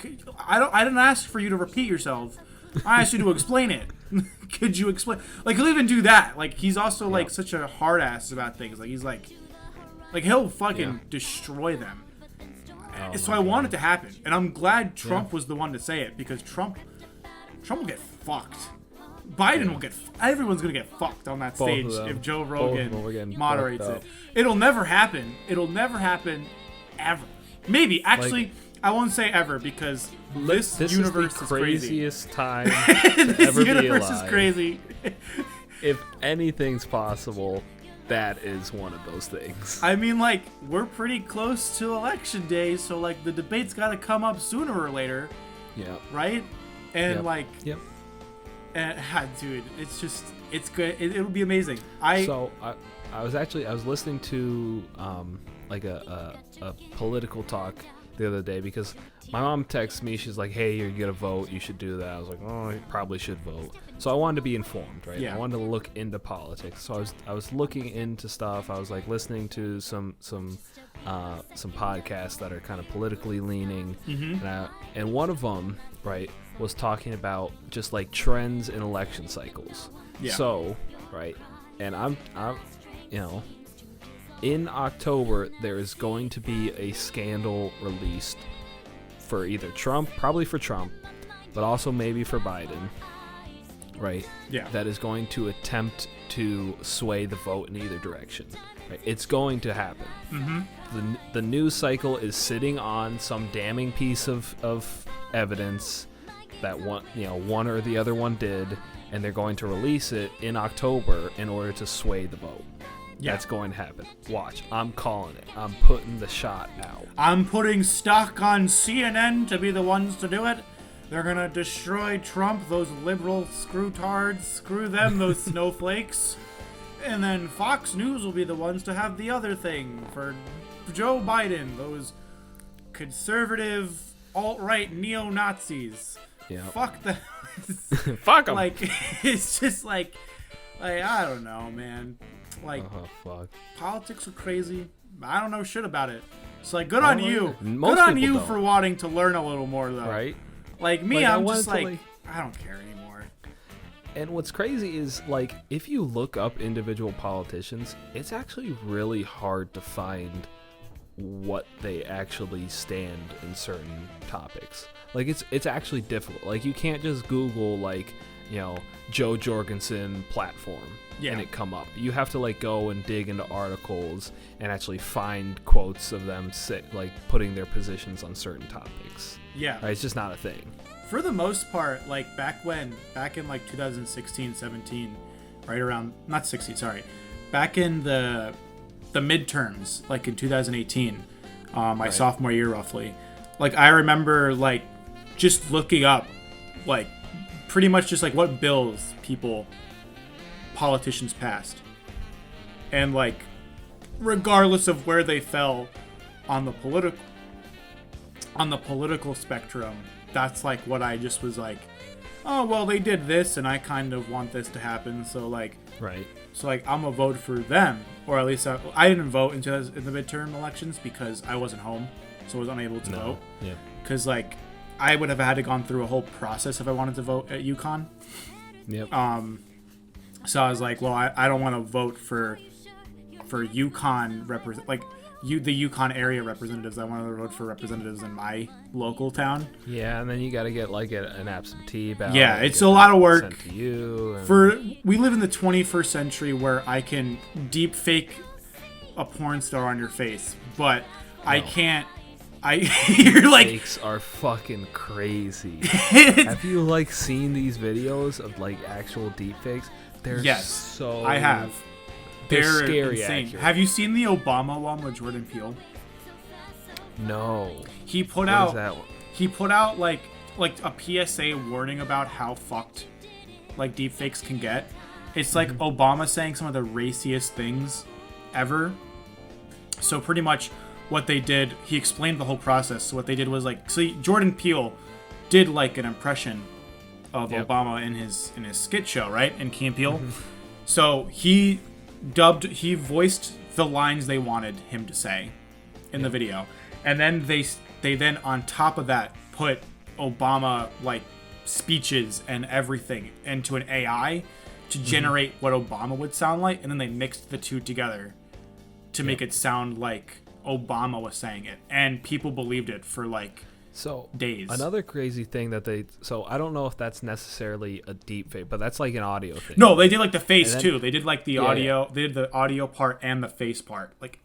I didn't ask for you to repeat yourself. I asked you to explain it. Could you explain? Like he'll even do that. Like he's also like such a hard ass about things. Like he's like he'll fucking destroy them. So I want it to happen, and I'm glad Trump was the one to say it, because Trump will get fucked. Biden will get. Everyone's gonna get fucked on that Both of stage them. if Joe Both of them are Rogan getting moderates fucked it. up. It'll never happen. It'll never happen, ever. Maybe actually, I won't say ever, because this universe is the is crazy. craziest time to This ever be universe is alive. crazy. If anything's possible, that is one of those things. I mean, like, we're pretty close to election day, so like the debate's got to come up sooner or later, Yeah. right? And Yep. like. Yep. Dude, it's good. It'll be amazing. So I was listening to like a political talk the other day, because my mom texted me. She's like, hey, you're gonna vote, you should do that. I was like, oh, I probably should vote. So I wanted to be informed, right? Yeah. I wanted to look into politics. So I was looking into stuff. I was like listening to some podcasts that are kind of politically leaning, and one of them, right, was talking about just like trends in election cycles. Yeah. So, right, and I'm in October there is going to be a scandal released for either Trump, probably for Trump, but also maybe for Biden, right? Yeah. That is going to attempt to sway the vote in either direction. Right? It's going to happen. Mm-hmm. The news cycle is sitting on some damning piece of evidence that one or the other one did, and they're going to release it in October in order to sway the vote. Yeah. That's going to happen. Watch. I'm calling it. I'm putting the shot out. I'm putting stock on CNN to be the ones to do it. they're gonna destroy Trump, those liberal screw-tards, screw them, those snowflakes. And then Fox News will be the ones to have the other thing for Joe Biden, those conservative, alt-right neo-Nazis. Yeah. Fuck them. Fuck 'em. Like, it's just like, I don't know, man. Like, fuck. Politics are crazy. I don't know shit about it. It's like, good on you. Most Good on people you don't. for wanting to learn a little more, though. Right? Like me, Like, I I'm wanted just to, like, I don't care anymore. And what's crazy is, like, if you look up individual politicians, it's actually really hard to find what they actually stand in certain topics. Like, it's actually difficult. Like, you can't just Google, like, you know, Joe Jorgensen platform and it come up. You have to, like, go and dig into articles and actually find quotes of them like putting their positions on certain topics. Yeah. Right? It's just not a thing. For the most part, like back in like 2016, 17, right around, not 16, sorry, back in the midterms, like in 2018, my sophomore year roughly, like I remember like just looking up, like pretty much just like what bills politicians passed, and like regardless of where they fell on the political spectrum, that's like what I just was like, oh well, they did this and I kind of want this to happen, so like I'm gonna vote for them. Or at least I didn't vote in the midterm elections because I wasn't home, so I was unable to vote. Yeah. Because like I would have had to gone through a whole process if I wanted to vote at UConn. Yep. So I was like, well, I don't want to vote for UConn the UConn area representatives. I wanted to vote for representatives in my local town. Yeah, and then you got to get like an absentee ballot. Yeah, it's a lot of work. Sent to you. We live in the 21st century where I can deep fake a porn star on your face, but I can't. You're like, fakes are fucking crazy. Have you like seen these videos of like actual deep fakes? They're so. I have. They're scary, insane. Accurate. Have you seen the Obama one with Jordan Peele? No. He put What out. is that one? He put out like a PSA warning about how fucked like deepfakes can get. It's like Obama saying some of the raciest things ever. So pretty much what they did, he explained the whole process. So what they did was like, Jordan Peele did like an impression of Obama in his skit show, right? In Key and Peele. So he voiced the lines they wanted him to say in the video, and then they then on top of that put Obama like speeches and everything into an AI to generate what Obama would sound like, and then they mixed the two together to make it sound like Obama was saying it, and people believed it for like days. Another crazy thing that I don't know if that's necessarily a deep fake, but that's like an audio thing. No, they did like the face too. They did like the audio. Yeah. They did the audio part and the face part. Like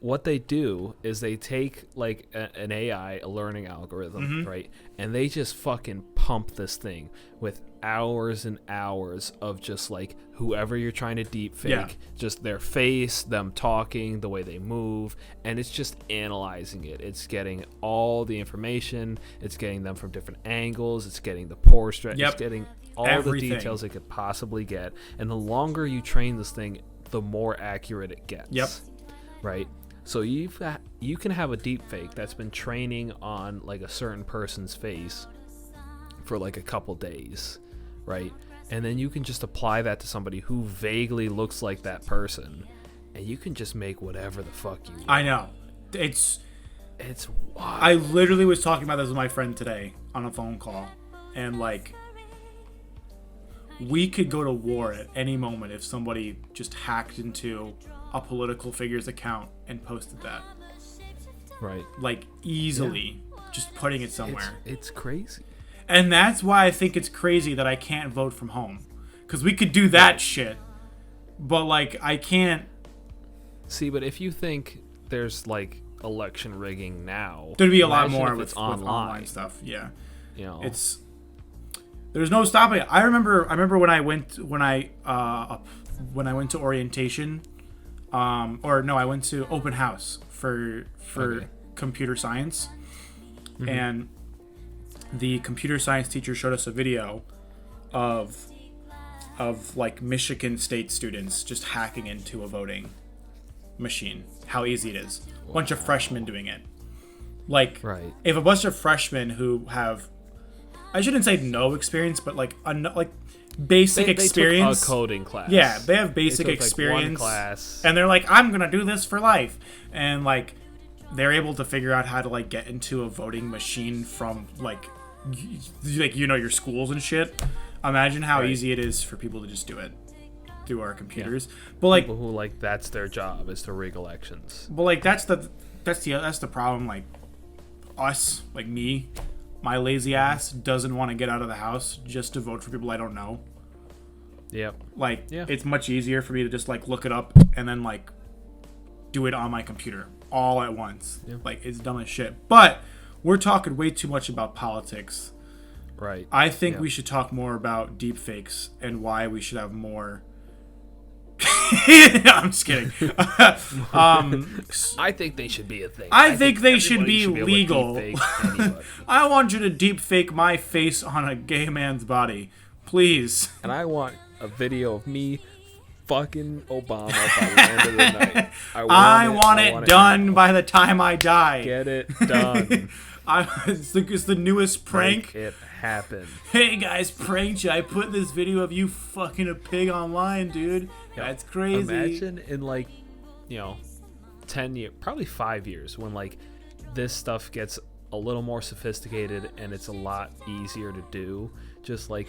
what they do is they take like an AI, a learning algorithm, right? And they just fucking pump this thing with hours and hours of just like whoever you're trying to deep fake, just their face, them talking, the way they move, and it's just analyzing it. It's getting all the information. It's getting them from different angles. It's getting the pore stretch. It's getting all the details it could possibly get. And the longer you train this thing, the more accurate it gets. Yep. Right? So you can have a deep fake that's been training on like a certain person's face for like a couple days, right? And then you can just apply that to somebody who vaguely looks like that person, and you can just make whatever the fuck you want. I know. It's wild. I literally was talking about this with my friend today on a phone call, and like we could go to war at any moment if somebody just hacked into a political figure's account and posted that. Right. Like easily, just putting it somewhere. It's crazy. And that's why I think it's crazy that I can't vote from home. Because we could do that shit, but like I can't. See, but if you think there's like election rigging now, there'd be a lot more with with online stuff. Yeah. You know. There's no stopping it. I remember when I went to orientation. I went to open house for computer science, and the computer science teacher showed us a video of like Michigan State students just hacking into a voting machine. How easy it is. A bunch of freshmen doing it. Like, if a bunch of freshmen who have, I shouldn't say no experience, but like basic experience. They took a coding class. Yeah, they have basic experience. Like, one class. And they're like, I'm gonna do this for life. And like, they're able to figure out how to like get into a voting machine from like your schools and shit. Imagine how easy it is for people to just do it through our computers. Yeah. But like people who like that's their job is to rig elections. But like that's the problem. Like us, like me, my lazy ass doesn't want to get out of the house just to vote for people I don't know. Yep. Like it's much easier for me to just like look it up and then like do it on my computer all at once. Yep. Like it's dumb as shit. But we're talking way too much about politics. Right. I think we should talk more about deepfakes and why we should have more. No, I'm just kidding. I think they should be a thing. I think they should be legal. I want you to deepfake my face on a gay man's body, please. And I want a video of me fucking Obama by the end of the night. I want it done by the time I die. Get it done. It's the newest prank. Make it happen. Hey guys, pranked you. I put this video of you fucking a pig online, dude. That's crazy. Imagine in like, 10 years, probably 5 years, when like this stuff gets a little more sophisticated and it's a lot easier to do. Just like,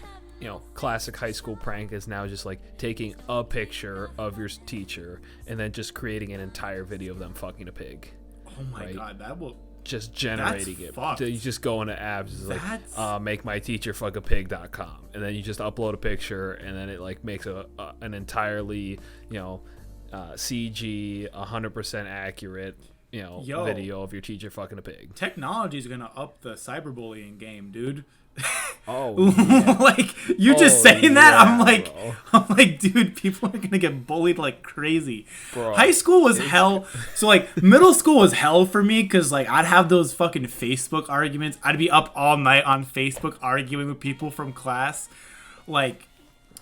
classic high school prank is now just like taking a picture of your teacher and then just creating an entire video of them fucking a pig. Oh my god, that will just generating it. Fucked. So you just go into apps, it's like make my teacher fuck a pig.com, and then you just upload a picture, and then it like makes an entirely CG 100% accurate video of your teacher fucking a pig. Technology is gonna up the cyberbullying game, dude. Oh, yeah. Like you just saying that, I'm like, dude, people are gonna get bullied like crazy. Bro, high school was hell. So like middle school was hell for me because like I'd have those fucking Facebook arguments. I'd be up all night on Facebook arguing with people from class. Like,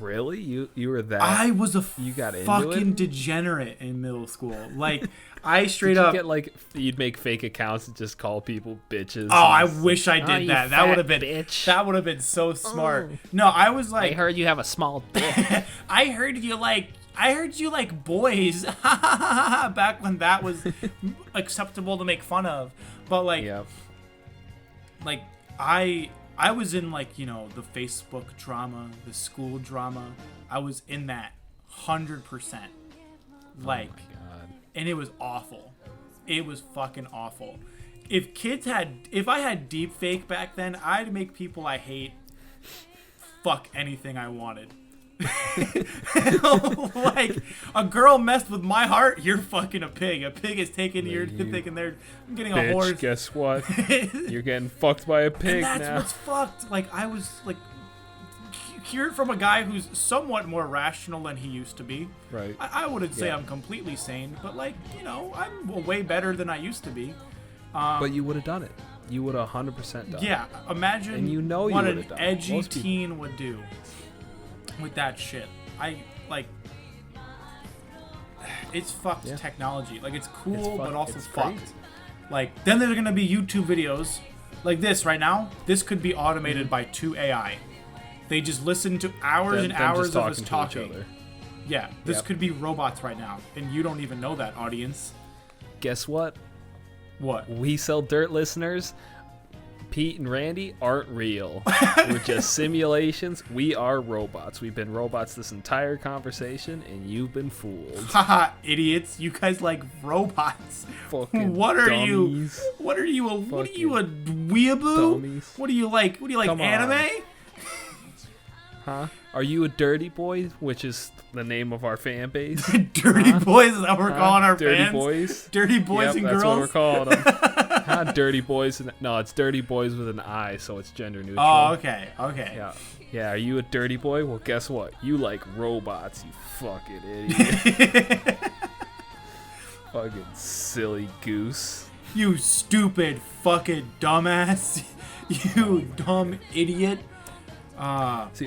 really, you were that? I was a you got fucking degenerate in middle school. Like. I straight up get like you'd make fake accounts and just call people bitches. Oh, I wish I did that. That would have been bitch. That would have been so smart. No, I was like, I heard you have a small dick. I heard you like boys. Back when that was acceptable to make fun of. But like, like I was in like the Facebook drama, the school drama. I was in that 100%. Like. Oh my God. And it was awful. It was fucking awful. If I had deepfake back then, I'd make people I hate fuck anything I wanted. Like, a girl messed with my heart, you're fucking a pig. A pig is taking thinking they're getting a horse. Guess what? You're getting fucked by a pig now. And that's what's fucked. Like, I was like, hear it from a guy who's somewhat more rational than he used to be. Right. I wouldn't say I'm completely sane, but like, I'm way better than I used to be. But you would have done it. You would have 100% done it. Yeah, imagine and what an edgy teen would do with that shit. It's fucked technology. Like, it's cool, but also fucked. Crazy. Like, then there's going to be YouTube videos like this right now. This could be automated by 2 AI. They just listen to hours and hours of us talking. Yeah, this could be robots right now, and you don't even know that, audience. Guess what? What? We Sell Dirt listeners, Pete and Randy aren't real. We're just simulations. We are robots. We've been robots this entire conversation, and you've been fooled. Haha, idiots. You guys like robots. Fucking what are dummies. you? What are you? What are you, a weeaboo? Dummies. What do you like? What do you like, anime? Huh? Are you a dirty boy, which is the name of our fan base? Dirty boys is that what we're calling our dirty fans? Boys? Dirty boys and that's girls? That's what we're calling them. Not dirty boys. No, it's dirty boys with an I, so it's gender neutral. Oh, okay. Yeah, are you a dirty boy? Well, guess what? You like robots, you fucking idiot. Fucking silly goose. You stupid fucking dumbass. You dumb idiot. See,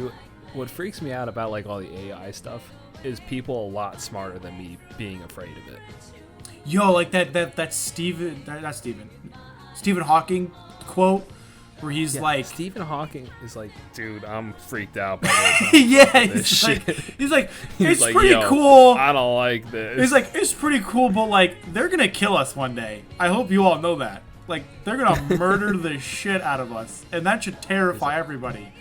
what freaks me out about like all the AI stuff is people a lot smarter than me being afraid of it. Yo, like that Stephen Hawking quote where he's like, Stephen Hawking is like, dude, I'm freaked out by this. yeah, this he's like, it's like, pretty yo, cool. I don't like this. He's like, it's pretty cool, but like, they're gonna kill us one day. I hope you all know that. Like, they're gonna murder the shit out of us, and that should terrify everybody.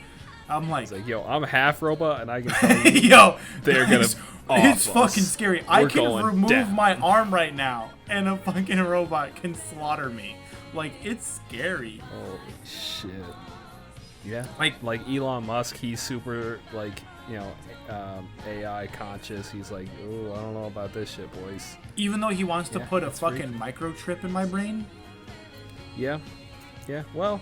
I'm like, it's like, yo, I'm half robot, and I can tell you, yo, they're gonna. it's off fucking us. scary. I We're can going remove down. my arm right now, and a fucking robot can slaughter me. Like, it's scary. Holy shit. Yeah. Like Elon Musk, he's super like, you know, AI conscious. He's like, oh, I don't know about this shit, boys. even though he wants to put a that's fucking microchip in my brain. Yeah. Yeah. Well,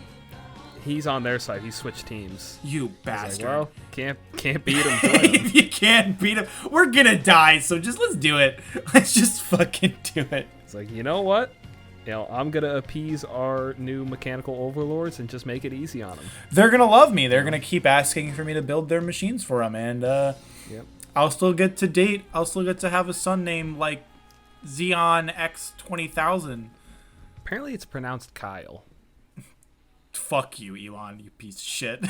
he's on their side. He switched teams. You He's bastard. like, well, can't beat him. Join him. If you can't beat him, we're gonna die, so just let's do it. Let's just fucking do it. It's like, you know what? You know, I'm gonna appease our new mechanical overlords and just make it easy on them. They're gonna love me. They're gonna keep asking for me to build their machines for them, and Yep. I'll still get to date. I'll still get to have a son named like Xeon X 20,000. Apparently, it's pronounced Kyle. Fuck you, Elon, you piece of shit.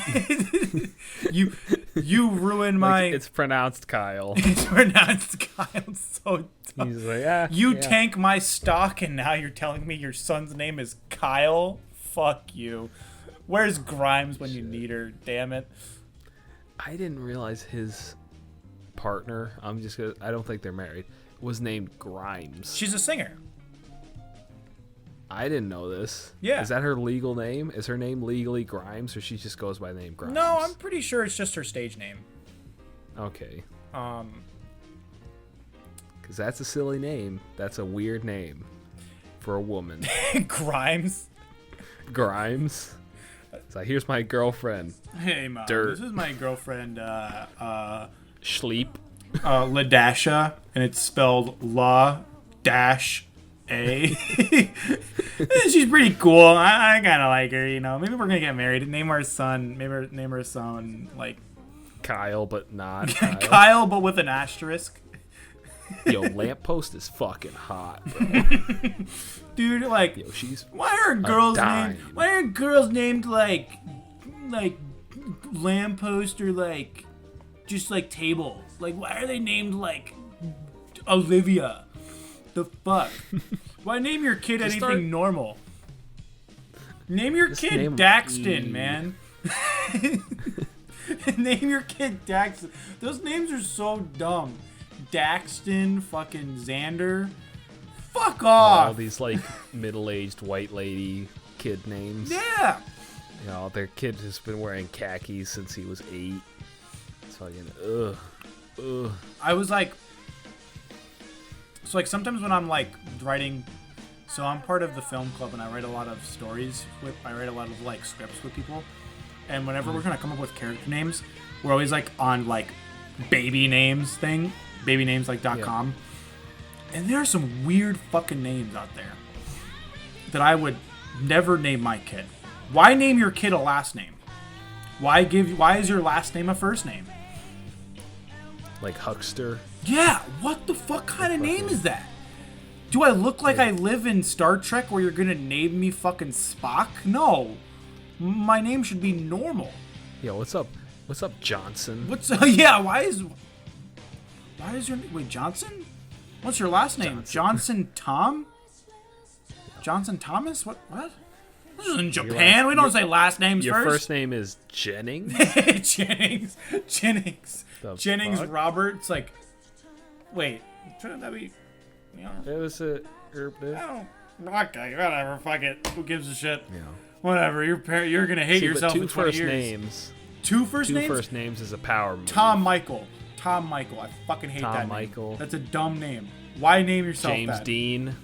you ruined my. Like, it's pronounced Kyle. It's pronounced Kyle. So dumb. He's like, yeah. You yeah. tank my stock, and now you're telling me your son's name is Kyle? Fuck you. Where's Grimes when you need her? Damn it. I didn't realize his partner. I don't think they're married. Was named Grimes. She's a singer. I didn't know this. Yeah. Is that her legal name? Is her name legally Grimes, or she just goes by the name Grimes? No, I'm pretty sure it's just her stage name. Okay. Um, Because that's a silly name. That's a weird name for a woman. Grimes. Grimes. It's like, here's my girlfriend. Hey, Mom. Dirt. This is my girlfriend, Schleep. Ladasha, and it's spelled La-A. She's pretty cool. I kind of like her, you know. Maybe we're gonna get married. Name our son. Name our son like Kyle, but not Kyle. Kyle, but with an asterisk. Yo, Lamppost is fucking hot, bro. Dude, like, Yo, she's why are girls dime. named? Why are girls named like lamppost or like just like table? Like, why are they named like Olivia? The fuck? Why name your kid Just anything start- normal? Name your Just kid name him Daxton, Eve. man. Name your kid Daxton. Those names are so dumb. Daxton, fucking Xander. Fuck off. all these like middle-aged white lady kid names. Yeah. You know, their kid has been wearing khakis since he was 8. It's fucking ugh. I was like, so like sometimes when I'm like writing, so I'm part of the film club and I write a lot of I write a lot of like scripts with people, and whenever we're trying to come up with character names, we're always like on like babynames like .com, and there are some weird fucking names out there that I would never name my kid. Why name your kid a last name? Why is your last name a first name? Like Huckster. Yeah, what the fuck kind of name is that? Do I look like I live in Star Trek where you're gonna name me fucking Spock? No. My name should be normal. Yo, what's up? What's up, Johnson? Yeah, why is your wait, Johnson? What's your last name? Johnson Tom? Johnson Thomas? What? This is in Japan. We don't say last names Your first. first name is Jennings? Jennings. The Jennings fuck? Robert. It's like, wait, shouldn't that be, you know? It was a... Okay, whatever. Fuck it. Who gives a shit? Yeah. Whatever. You're gonna hate See, yourself but in two 20 first years. names. Two first names? Two first names is a power move. Tom Michael. I fucking hate Tom that Michael. name. That's a dumb name. Why name yourself James that? Dean.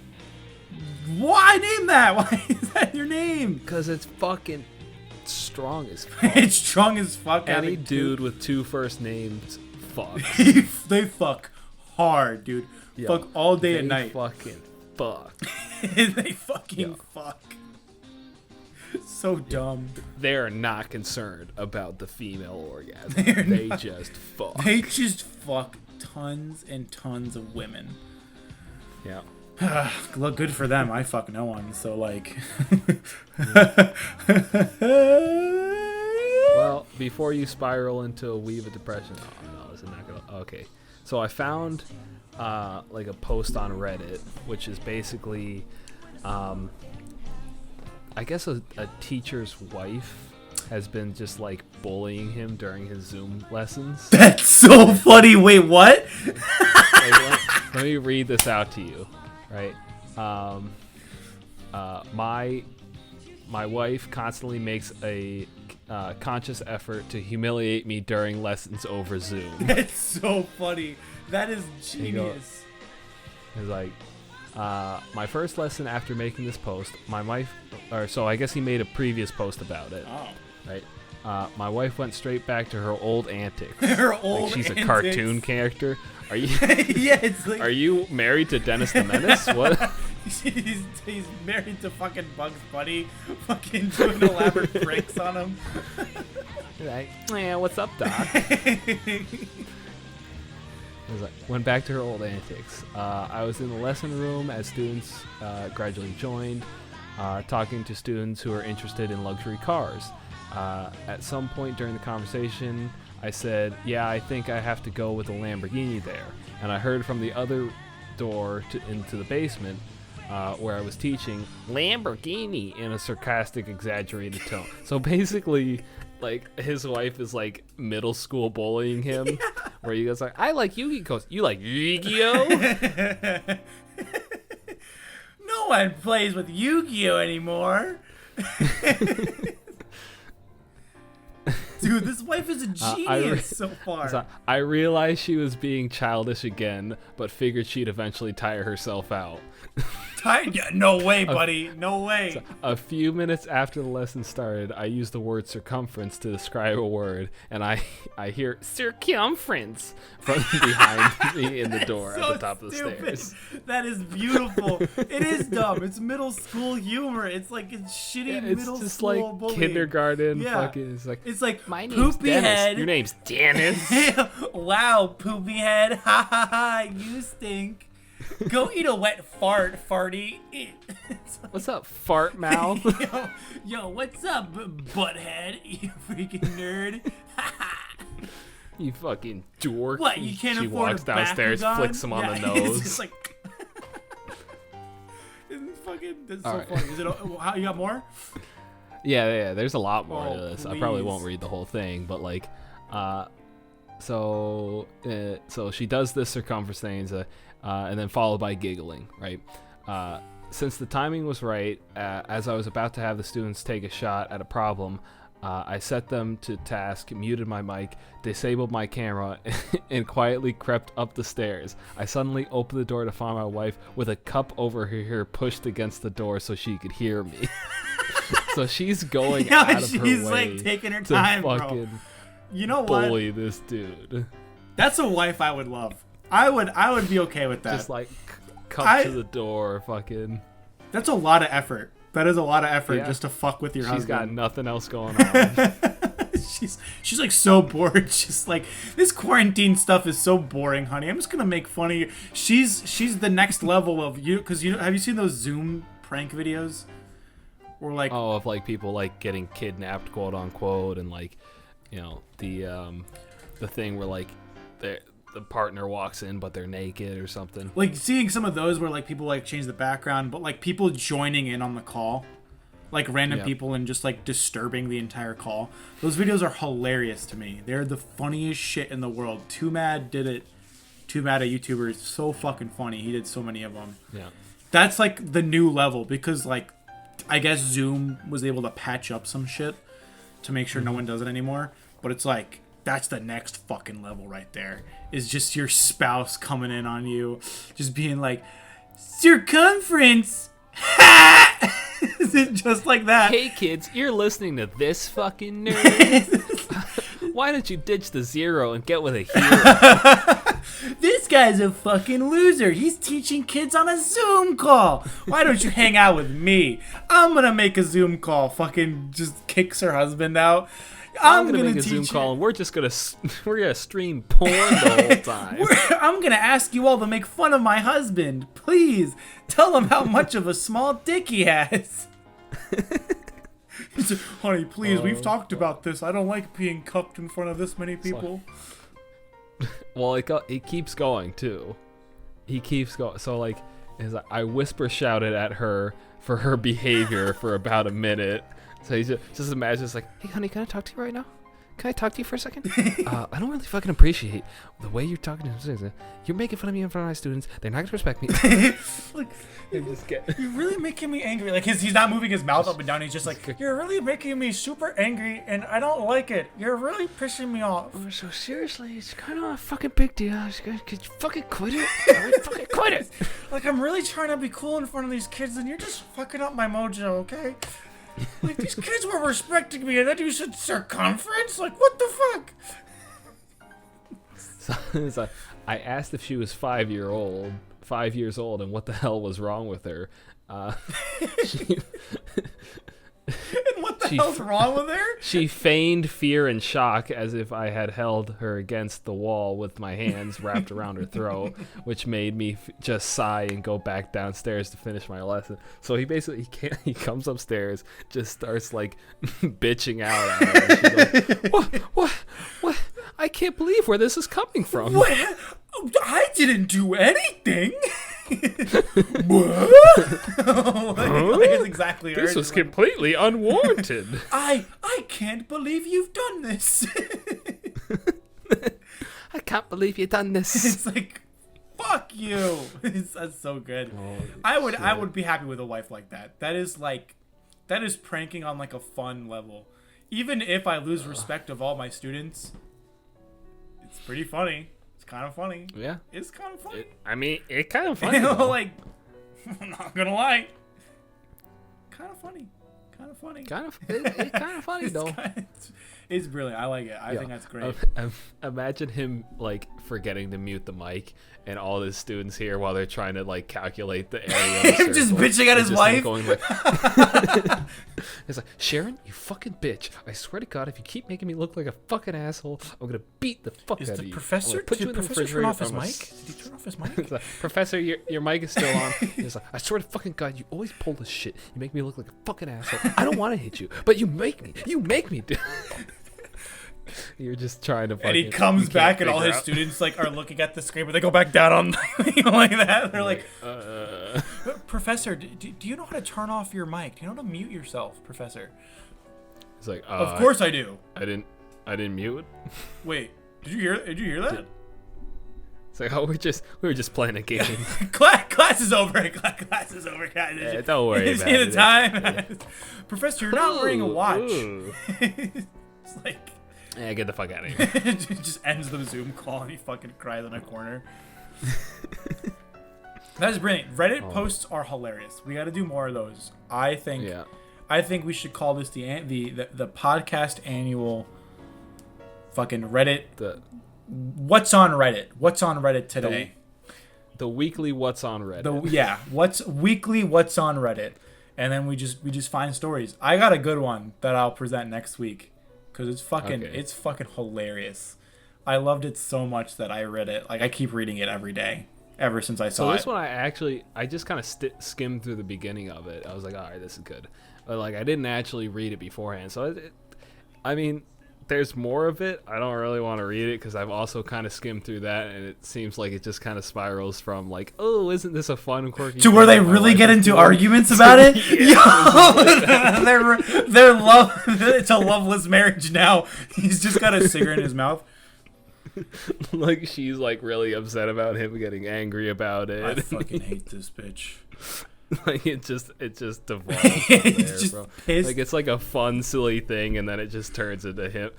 Why name that? Why is that your name? Because it's fucking strong as fuck. It's strong as fuck. Any having dude with two first names, fuck. They fuck hard, dude. Yo, fuck all day they and night. fucking fuck. They fucking fuck. So dumb. They're not concerned about the female orgasm. They just fuck. They just fuck tons and tons of women. Yeah. Look, good for them. I fuck no one, so like. Well, before you spiral into a weave of depression, no, this is not gonna. Okay, so I found like a post on Reddit, which is basically, I guess a teacher's wife has been just like bullying him during his Zoom lessons. That's so funny. Wait, what? Let me read this out to you. Right. My wife constantly makes a conscious effort to humiliate me during lessons over Zoom. That's so funny. That is genius. It's like, my first lesson after making this post, my wife, so I guess he made a previous post about it. Oh. Right. My wife went straight back to her old antics. Her old like she's antics. a cartoon character. Are you? Yeah, it's like. Are you married to Dennis the Menace? What? He's married to fucking Bugs Bunny, fucking doing elaborate pranks on him. Like, yeah, what's up, Doc? Went back to her old antics. I was in the lesson room as students gradually joined, talking to students who are interested in luxury cars. At some point during the conversation, I said, yeah, I think I have to go with a Lamborghini there. And I heard from the other door into the basement, where I was teaching, Lamborghini, in a sarcastic, exaggerated tone. So basically, like, his wife is like middle school bullying him, yeah. Where he goes like, I like Yu-Gi-Oh! Goes, you like Yu-Gi-Oh? No one plays with Yu-Gi-Oh! Anymore. Dude, this wife is a genius so far. So I realized she was being childish again, but figured she'd eventually tire herself out. No way, buddy. No way. So a few minutes after the lesson started, I used the word circumference to describe a word, and I hear circumference from behind me in the door at the top of the stairs. That is beautiful. It is dumb. It's middle school humor. It's like it's shitty middle just school like bullying. Kindergarten. Yeah. Fucking, it's like my name's poopy Dennis. head. Your name's Dennis. Wow, poopy head. Ha ha ha. You stink. Go eat a wet fart, farty. What's up, fart mouth? yo, what's up, butthead? You freaking nerd. You fucking dork. What, you can't she afford walks a downstairs, Bakugan? flicks him on the nose. It's just like... fucking, that's so right. funny. Is it, how, you got more? Yeah, there's a lot more to this. Please. I probably won't read the whole thing, but like, so she does this circumference thing, and then followed by giggling, right? Since the timing was right, as I was about to have the students take a shot at a problem, I set them to task, muted my mic, disabled my camera, and quietly crept up the stairs. I suddenly opened the door to find my wife with a cup over her ear pushed against the door so she could hear me. So she's going out of her way. She's like taking her time, to fucking bro. You know what? bully this dude. That's a wife I would love. I would be okay with that. Just like come to the door, fucking. That's a lot of effort. That is a lot of effort just to fuck with your husband. She's got nothing else going on. she's like so bored. She's like, this quarantine stuff is so boring, honey. I'm just gonna make fun of you. She's the next level of you, because have you seen those Zoom prank videos? Or like of like people like getting kidnapped, quote unquote, and like, you know, the thing where like the partner walks in but they're naked or something. Like seeing some of those where like people like change the background, but like people joining in on the call, like random people, and just like disturbing the entire call. Those videos are hilarious to me. They're the funniest shit in the world. Too Mad did it. Too Mad, a YouTuber, is so fucking funny. He did so many of them. Yeah. That's like the new level, because like I guess Zoom was able to patch up some shit to make sure no one does it anymore. But it's like, that's the next fucking level right there. Is just your spouse coming in on you, just being like, circumference. Is it just like that? Hey kids, you're listening to this fucking nerd. Why don't you ditch the zero and get with a hero? This guy guy's a fucking loser. He's teaching kids on a Zoom call. Why don't you hang out with me? I'm gonna make a Zoom call. Fucking just kicks her husband out. I'm gonna make a Zoom call, and we're gonna stream porn the whole time. I'm gonna ask you all to make fun of my husband. Please tell him how much of a small dick he has. He said, honey, please, we've talked about this. I don't like being cuffed in front of this many people. Well, it keeps going too. He keeps going. So like, I whisper shouted at her for her behavior for about a minute. So he just imagine it's like, hey honey, can I talk to you right now? Can I talk to you for a second? I don't really fucking appreciate the way you're talking to students. You're making fun of me in front of my students. They're not gonna respect me. Like, you're really making me angry. Like he's not moving his mouth up and down. He's just like, you're really making me super angry, and I don't like it. You're really pissing me off. Oh, so seriously, it's kind of a fucking big deal. Could you fucking quit it? All right, fucking quit it. Like I'm really trying to be cool in front of these kids, and you're just fucking up my mojo, okay? Like these kids were respecting me, and then you said circumference. Like what the fuck? So I asked if she was 5 years old, and what the hell was wrong with her. And what the hell's wrong with her? She feigned fear and shock as if I had held her against the wall with my hands wrapped around her throat, which made me just sigh and go back downstairs to finish my lesson. So he comes upstairs, just starts like bitching out at her. And she's like, what? I can't believe where this is coming from. What? I didn't do anything. What? Like it's exactly this was completely unwarranted. I can't believe you've done this. I can't believe you've done this. It's like, fuck you. That's so good. I would be happy with a wife like that. That is pranking on like a fun level. Even if I lose respect of all my students, it's pretty funny. It's kind of funny. Yeah. It's kind of funny. It's kind of funny. Like, I'm not gonna lie. Kind of funny. It's kind of funny though. It's brilliant. I like it. I think that's great. Imagine him like forgetting to mute the mic, and all his students here while they're trying to like calculate the area. Him just bitching at his wife. Going like, it's like, Sharon, you fucking bitch! I swear to God, if you keep making me look like a fucking asshole, I'm gonna beat the fuck out of you. Did the professor turn off his mic? Did he turn off his mic? Like, Professor, your mic is still on. He's like, I swear to fucking God, you always pull this shit. You make me look like a fucking asshole. I don't want to hit you, but you make me do. You're just trying to. And he comes back, and all his students like are looking at the screen, but they go back down on like that. They're like, Professor, do you know how to turn off your mic? Do you know how to mute yourself, Professor? It's like, of course I do. I didn't mute it. Wait, did you hear that? It's like, oh, we were just playing a game. Class is over. Class is over, guys. Yeah, don't worry about it. The time. Yeah. Professor, you're not wearing a watch. It's like, yeah, get the fuck out of here. It just ends the Zoom call, and he fucking cries in a corner. That is brilliant. Reddit posts are hilarious. We got to do more of those. I think we should call this the podcast annual fucking Reddit. What's on Reddit? What's on Reddit today? The weekly What's on Reddit. What's on Reddit, and then we just find stories. I got a good one that I'll present next week because it's fucking hilarious. I loved it so much that I read it. Like I keep reading it every day ever since I saw it. So this one I just kind of skimmed through the beginning of it. I was like, all right, this is good, but like I didn't actually read it beforehand. So I mean, there's more of it. I don't really want to read it because I've also kind of skimmed through that, and it seems like it just kind of spirals from like, oh, isn't this a fun quirky to where they really get into arguments about it. Their love. It's a loveless marriage now. He's just got a cigarette in his mouth. Like she's like really upset about him getting angry about it. I fucking hate this bitch. Like it just devolves from there, just bro. pissed. Like it's like a fun silly thing, and then it just turns into him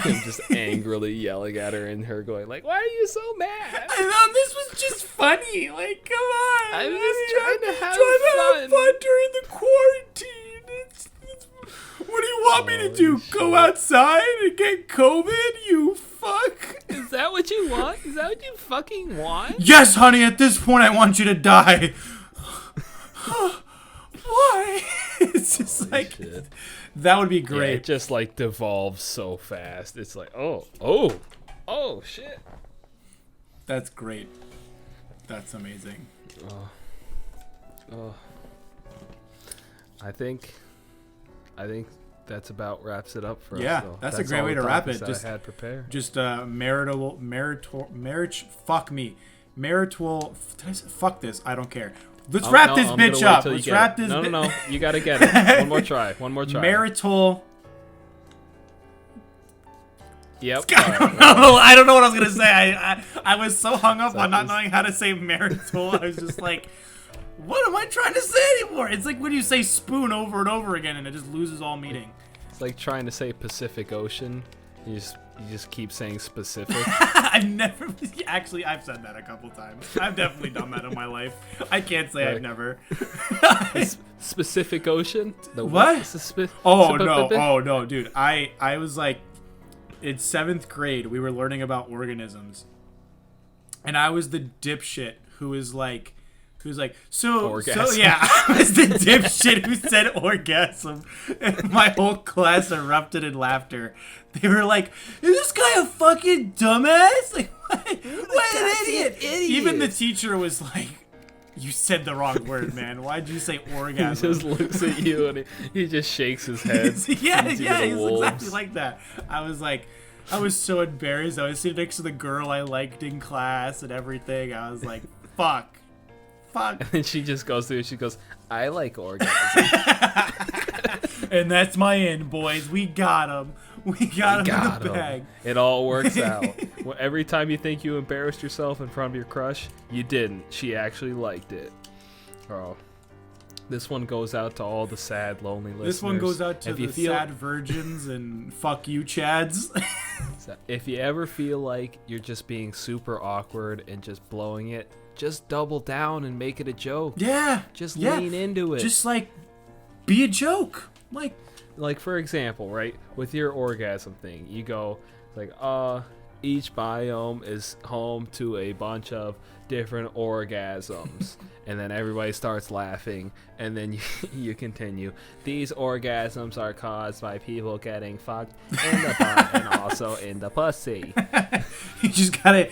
just angrily yelling at her, and her going like, why are you so mad? I thought this was just funny. Like, come on. I'm just trying to have fun during the quarantine. What do you want me to do? Go outside and get COVID? You fuck? It's Is that what you want? Is that what you fucking want? Yes, honey, at this point I want you to die. Why? It's just Holy like, shit. that would be Yeah, great. it just like devolves so fast. It's like, oh shit. That's great. That's amazing. Oh. I think that's about wraps it up for us. Yeah, though. that's a great way to wrap it. Just I had prepared. Just marriage. Fuck me. Marital. Did I say, fuck this. I don't care. Let's wrap this bitch up. Let's wrap this. No. You gotta get it. One more try. Marital. Yep. I don't know what I was gonna say. I was so hung up on not knowing how to say marital. I was just like, what am I trying to say anymore? It's like when you say spoon over and over again and it just loses all meaning. It's like trying to say Pacific Ocean. You just keep saying specific. I've said that a couple times. I've definitely done that in my life. I can't say I've never. Specific Ocean? What? Oh no, dude. I was like, in 7th grade, we were learning about organisms, and I was the dipshit who was like, orgasm. Yeah, I was the dipshit who said orgasm, and my whole class erupted in laughter. They were like, "Is this guy a fucking dumbass? Like, what an idiot!" Even the teacher was like, "You said the wrong word, man. Why'd you say orgasm?" He just looks at you and he just shakes his head. yeah, he's exactly like that. I was so embarrassed. I was sitting next to the girl I liked in class and everything. I was like, fuck. And then she just goes through. She goes, "I like orgasm." And that's my end, boys. We got him. We got him in the bag. It all works out. Well, every time you think you embarrassed yourself in front of your crush, you didn't. She actually liked it. Oh. This one goes out to all the sad, lonely listeners. This one goes out to the sad virgins and fuck you, Chads. If you ever feel like you're just being super awkward and just blowing it, just double down and make it a joke. Yeah. Just lean into it. Just like, be a joke. Like for example, right, with your orgasm thing, you go like, each biome is home to a bunch of different orgasms. And then everybody starts laughing, and then you continue. These orgasms are caused by people getting fucked in the butt and also in the pussy. You gotta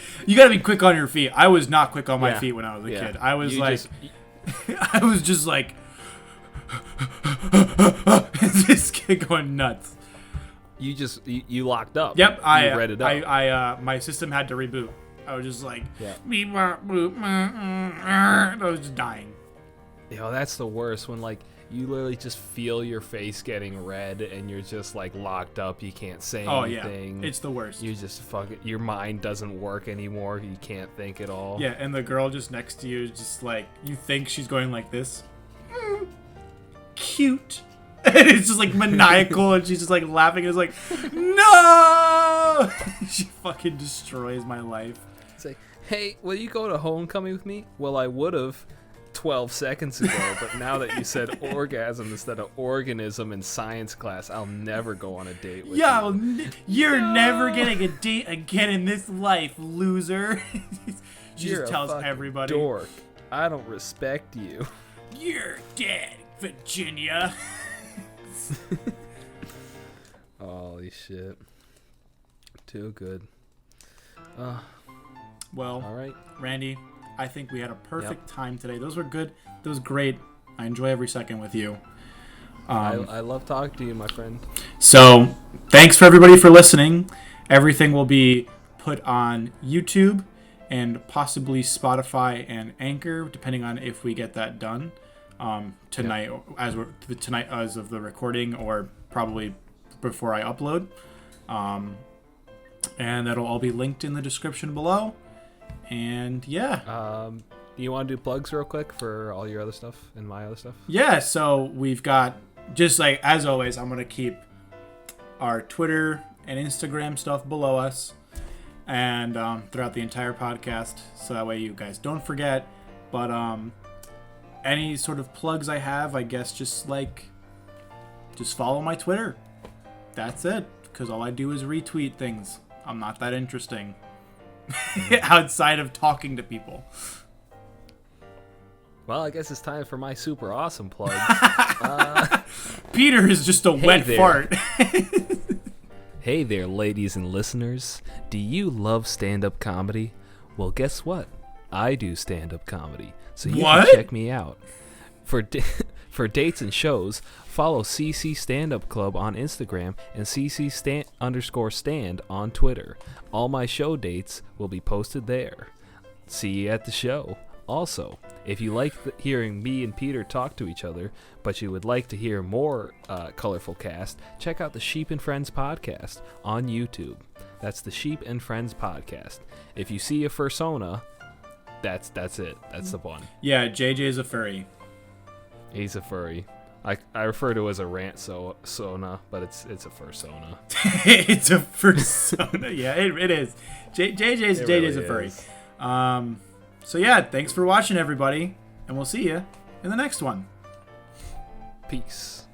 be quick on your feet. I was not quick on my feet when I was a kid. I was I was just like this kid going nuts. You locked up. Yep, I read it up. My system had to reboot. I was just like, I was just dying. Yo, that's the worst when like you literally just feel your face getting red and you're just like locked up. You can't say anything. Yeah, it's the worst. You just your mind doesn't work anymore. You can't think at all. Yeah, and the girl just next to you is just like, you think she's going like this. Cute. And it's just like maniacal, and she's just like laughing. And it's like, no! She fucking destroys my life. It's like, hey, will you go to homecoming with me? Well, I would have 12 seconds ago, but now that you said orgasm instead of organism in science class, I'll never go on a date with you. You're never getting a date again in this life, loser. She You're just tells a everybody. Dork. I don't respect you. You're dead, Virginia. Holy shit. Too good. Well, all right, Randy, I think we had a perfect time today. Those were good. That was great. I enjoy every second with you. I love talking to you, my friend. So, thanks for everybody for listening. Everything will be put on YouTube and possibly Spotify and Anchor, depending on if we get that done tonight, as of the recording, or probably before I upload. And that'll all be linked in the description below. And yeah. Do you want to do plugs real quick for all your other stuff and my other stuff? Yeah, so we've got, just like as always, I'm going to keep our Twitter and Instagram stuff below us and throughout the entire podcast, so that way you guys don't forget. But any sort of plugs I have, I guess just follow my Twitter. That's it, because all I do is retweet things. I'm not that interesting. outside of talking to people. Well, I guess it's time for my super awesome plug. Peter is just a wet there. fart. Hey there, ladies and listeners. Do you love stand-up comedy? Well, guess what? I do stand-up comedy, so you What? can check me out. For dates and shows, follow CC Stand Up Club on Instagram and CC_stand on Twitter. All my show dates will be posted there. See you at the show. Also, if you like hearing me and Peter talk to each other, but you would like to hear more colorful cast, check out the Sheep and Friends podcast on YouTube. That's the Sheep and Friends podcast. If you see a fursona, that's it. That's the one. Yeah, JJ's a furry. He's a furry. I refer to it as a rant-sona, but it's a fursona. It's a fursona. Yeah, it is. JJ's really a furry. is. So yeah, thanks for watching, everybody, and we'll see you in the next one. Peace.